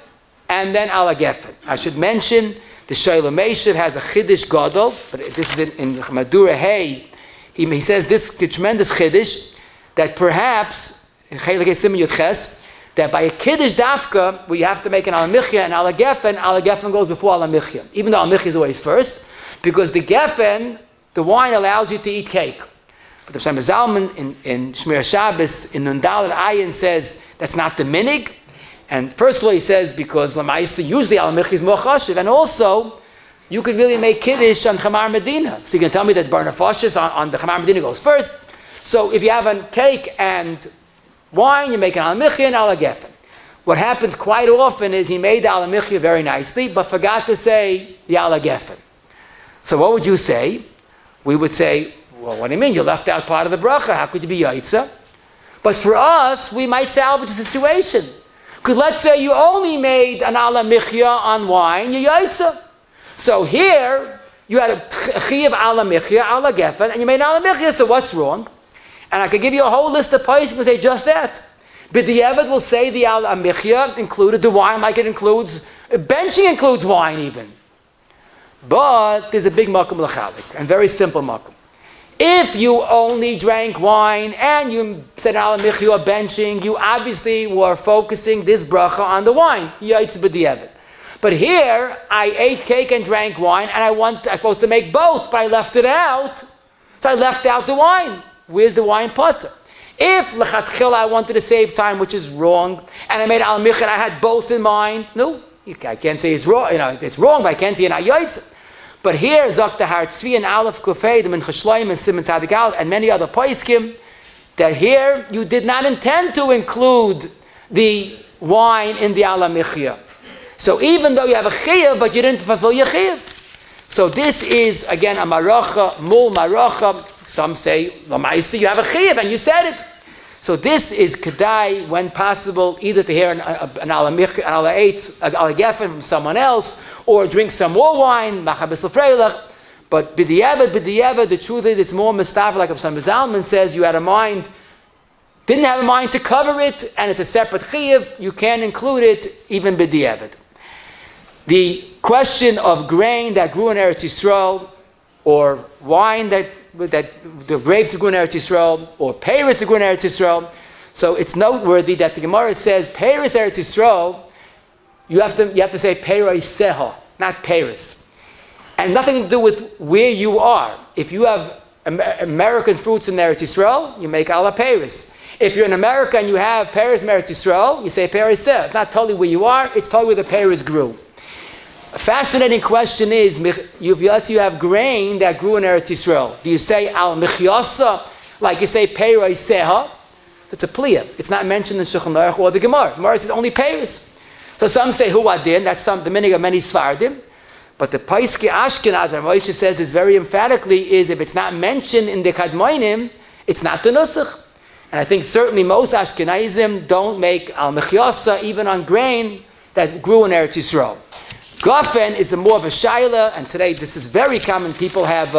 and then ala gefen. I should mention the Shalom Meshav has a chiddush gadol, but this is in Madura Hay. He says this tremendous chiddush that perhaps that by a kiddush dafka where you have to make an ala michya and ala gefen goes before ala michya, even though ala michya is always first, because the gefen, the wine allows you to eat cake. But the Shlomo Zalman in Shmir Shabbos in Nundal Ayin says that's not the minig. And first of all, he says because Lamaisa usually al michi is more chashiv, and also you could really make kiddush on Chamar Medina. So you can tell me that bar nefashis on the Chamar Medina goes first. So if you have a cake and wine, you make an al michi and al gefen. What happens quite often is he made the al michi very nicely, but forgot to say the al gefen. So what would you say? We would say, well, what do you mean? You left out part of the bracha. How could you be yaitza? But for us, we might salvage the situation. Because let's say you only made an ala michya on wine, you yaitza. So here, you had a chiyav ala michya, ala gefen, and you made ala michya, so what's wrong? And I could give you a whole list of places and say just that. But the Eved will say the ala michya included the wine, like it includes, benching includes wine even. But there's a big makom l'chalik, and very simple makom. If you only drank wine and you said ala michya or benching, you obviously were focusing this bracha on the wine. Yaitz b'di'evet. But here, I ate cake and drank wine, and I'm supposed to make both, but I left it out. So I left out the wine. Where's the wine potter? If l'chatchila I wanted to save time, which is wrong, and I made ala michya and I had both in mind, no, I can't say it's wrong. It's wrong, but I can't say it's not yaitz. But here, Zakta Hartzvi and Aleph Kufay, the Mincha Shloim and Simon Tzadik Aleph, and many other Paiskim, that here you did not intend to include the wine in the ala michya. So even though you have a chiyuv, but you didn't fulfill your chiyuv. So this is, again, a maracha, mul maracha. Some say, lamaisi, you have a chiyuv, and you said it. So this is kedai, when possible, either to hear an ala michya, an ala eitz, an ala gefen from someone else, or drink some more wine, but b'di'evet, the truth is it's more mistaf, like Rabbi Zalman says, you had a mind, didn't have a mind to cover it, and it's a separate chiyuv, you can't include it, even b'di'evet. The question of grain that grew in Eretz Yisroel, or wine that the grapes that grew in Eretz Yisroel, or peiros that grew in Eretz Yisroel, so it's noteworthy that the Gemara says, peiros Eretz Yisroel, you have to say peiros seha, not peiros. And nothing to do with where you are. If you have American fruits in Eretz Yisrael, you make ala peiros. If you're in America and you have peiros in Eretz Yisrael, you say peiros seha. It's not totally where you are, it's totally where the peiros grew. A fascinating question is, you have grain that grew in Eretz Yisrael. Do you say al michyasa, like you say peiros seha? That's a pliya. It's not mentioned in Shulchan Aruch or the Gemara. Gemara says only peiros. So some say hu adin, that's the meaning of many Sfardim. But the Paiski Ashkenaz, Moshe says this very emphatically, is if it's not mentioned in the Kadmoinim, it's not the Nusach. And I think certainly most Ashkenazim don't make al mechyasa even on grain that grew in Eretz Yisrael. Gofen is more of a shaila, and today this is very common. People have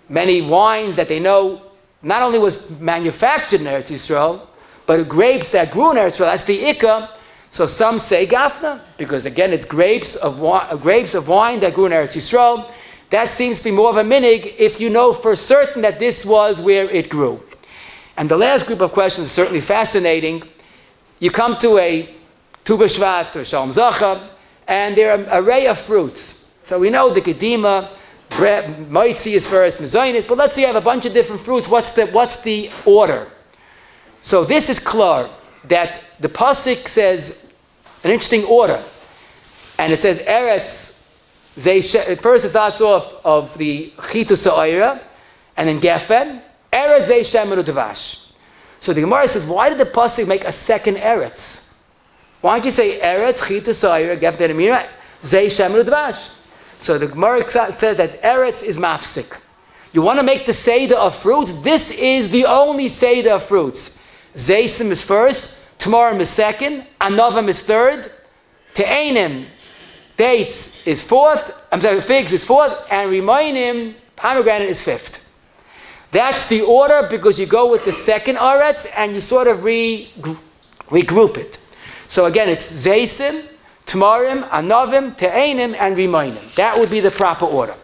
many wines that they know not only was manufactured in Eretz Yisrael, but grapes that grew in Eretz Yisrael. That's the ikka. So some say gafna, because again it's grapes of wine that grew in Eretz Yisrael. That seems to be more of a minig if you know for certain that this was where it grew. And the last group of questions is certainly fascinating. You come to a Tu B'Shvat or Shalom Zacha, and there are an array of fruits. So we know the Kedima, Moitzi is first, Mezainis, but let's say you have a bunch of different fruits. What's the order? So this is klar, that the pasuk says an interesting order, and it says Eretz. First it starts off of the Chitu Sa'ira, and then Gefen Eretz Zei Shemer Udvash. So the Gemara says, why did the pasuk make a second Eretz? Why don't you say Eretz Chitu Sa'ira Gefen Emira Zei Shemer Udvash? So the Gemara says that Eretz is mafsik. You want to make the seder of fruits. This is the only seder of fruits. Zeisim is first. Tamarim is second, Anavim is third, Te'enim, dates is fourth, figs is fourth, and Remainim, pomegranate is fifth. That's the order because you go with the second aretz and you sort of regroup it. So again, it's Zeisim, Tamarim, Anavim, Te'enim, and Remainim. That would be the proper order.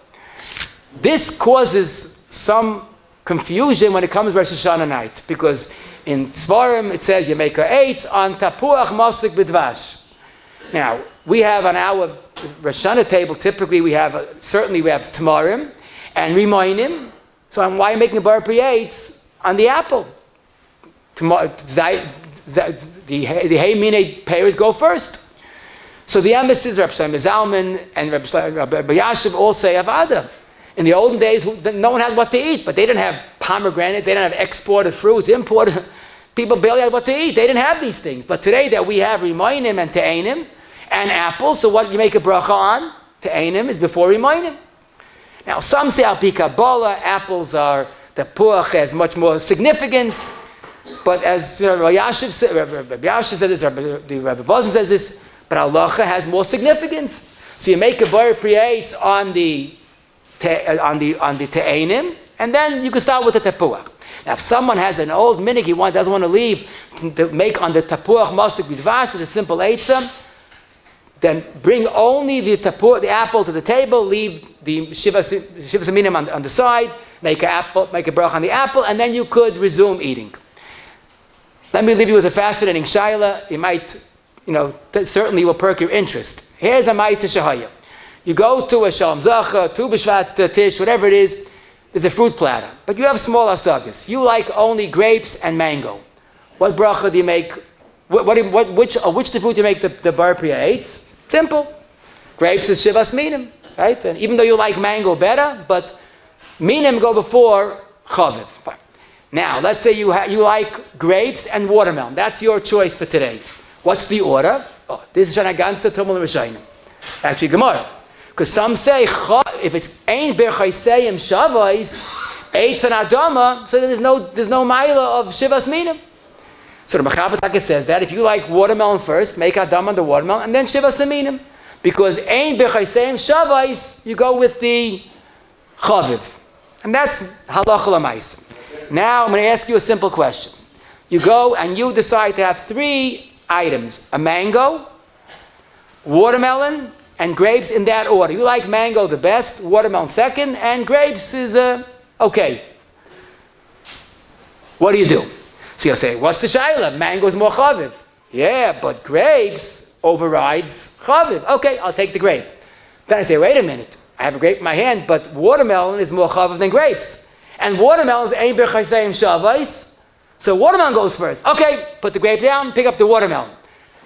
This causes some confusion when it comes to Rosh Hashana night, because in Svarim it says you make a eitz on tapuach masik b'dvash. Now we have on our Rosh Hashana table typically we have certainly we have tamarim and remainim. So why are you making a bar priates on the apple? The Haminim payers go first. So the emissaries, Rabbi Zalman and Rabbi Yashiv all say Avada. In the olden days, no one had what to eat, but they didn't have pomegranates, they didn't have exported fruits, imported. People barely had what to eat. They didn't have these things. But today that we have Rimoinim and Te'enim and apples, so what you make a bracha on, Te'enim, is before Rimoinim. Now, some say Al Pi Kabbalah, apples are, the puach has much more significance. But as Rabbi Yashiv said, this, Rabbi Bozen says this, but halacha has more significance. So you make a bar priates on the te'enim, and then you can start with the tapuach. Now, if someone has an old minig he doesn't want to leave to make on the tapuach masuk b'dvash with a simple eitzah, then bring only the apple to the table, leave the shivas haminim on the side, make a bracha on the apple, and then you could resume eating. Let me leave you with a fascinating shaila. You might, certainly will perk your interest. Here's a ma'aseh shahaya. You go to a shalom zacha, to b'shvat tish, whatever it is, there's a fruit platter. But you have small asagas. You like only grapes and mango. What bracha do you make? Which the fruit do you make the bar priates? Simple. Grapes is shivas minim, right? And even though you like mango better, but minim go before chaviv. Now, let's say you like grapes and watermelon. That's your choice for today. What's the order? Oh, this is Shana Gansa Tumul Rishayim. Actually, Gemara. Because some say, if it's Ein Berchaiseyim Shavais, Eitz and Adama, so there's no Maila of Shivas Minim. So the Mechabataka says that if you like watermelon first, make Adama on the watermelon, and then Shivas Minim. Because Ein Berchaiseyim Shavais, you go with the Chaviv. And that's Halacha L'Mais. Now I'm going to ask you a simple question. You go and you decide to have 3 items. A mango, watermelon, and grapes in that order. You like mango the best, watermelon second, and grapes is okay. What do you do? So you'll say, what's the shaila? Mango is more chaviv. Yeah, but grapes overrides chaviv. Okay, I'll take the grape. Then I say, wait a minute. I have a grape in my hand, but watermelon is more chaviv than grapes. And watermelon is ein berchaiseyim shavais. So watermelon goes first. Okay, put the grape down, pick up the watermelon.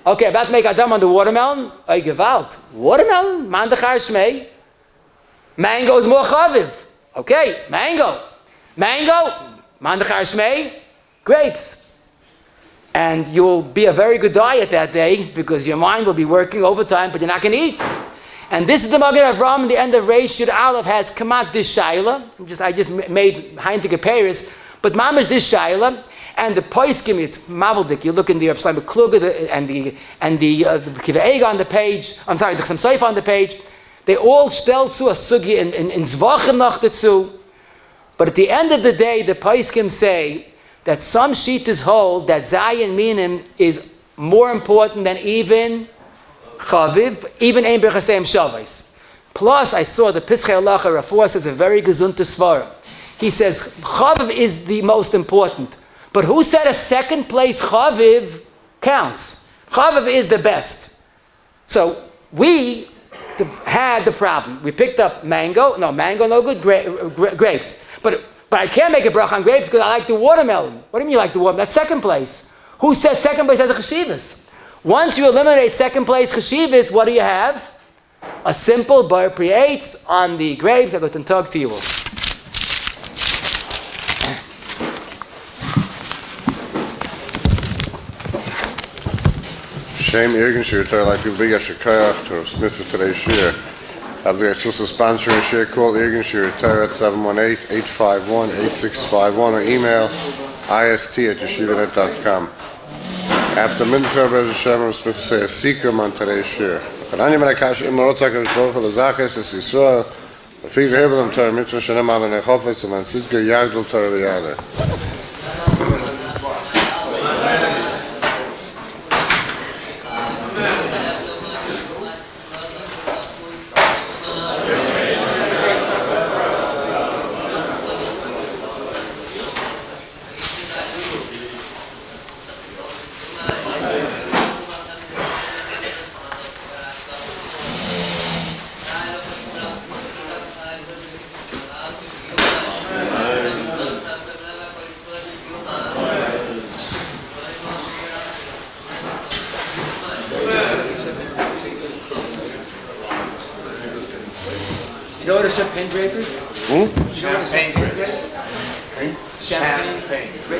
Okay, about to make Adam on the watermelon. Oy gewalt. Watermelon, mandachar shmei. Mango is more chaviv. Okay, mango. Mango, mandachar shmei. Grapes. And you'll be a very good diet that day because your mind will be working overtime, but you're not going to eat. And this is the Magen Avraham, the end of Reish Yud Aleph has Kamat this Shaila. I just made Heintige Paris, but Mamish this Shaila. And the Poiskim, it's Maveldik. You look in the Shlomo Kluger and the Kiva Ega on the page. I'm sorry, the Chasam on the page. They all stel zu a sugi in Zvachim noch dazu. But at the end of the day, the Poiskim say that some Shitas hold that Zayin Minim is more important than even Chaviv, even Ein Berchaseim Shavais. Plus, I saw the Pischei Halacha Rafua says a very gezunte svara. He says Chaviv is the most important. But who said a second place Chaviv counts? Chaviv is the best. So we had the problem. We picked up mango. No, mango no good. Grapes. But I can't make a bracha on grapes because I like the watermelon. What do you mean you like the watermelon? That's second place. Who said second place has a cheshivas? Once you eliminate second place cheshivas, what do you have? A simple bar priates on the grapes. I'm going to talk to you all. Shame Irgendshooter, like you'll be a Shakayach to Smith for today's share. I'll be a sponsor and share call Irgendshooter at 718-851-8651 or email ist@yeshivanet.com. After midterm, Be'ez Hashem, Smith will say a seeker on today's share. But I'm going to cash in Morotzak and Shvot for the Zachas, Eretz Yisroel, the Figur Hebel and Torah Mitzvah Shenem Al and Echofetz and Sidger Yagdol Torah V'Yadeh. champagne drapers? Hmm? Champagne drapers? Champagne.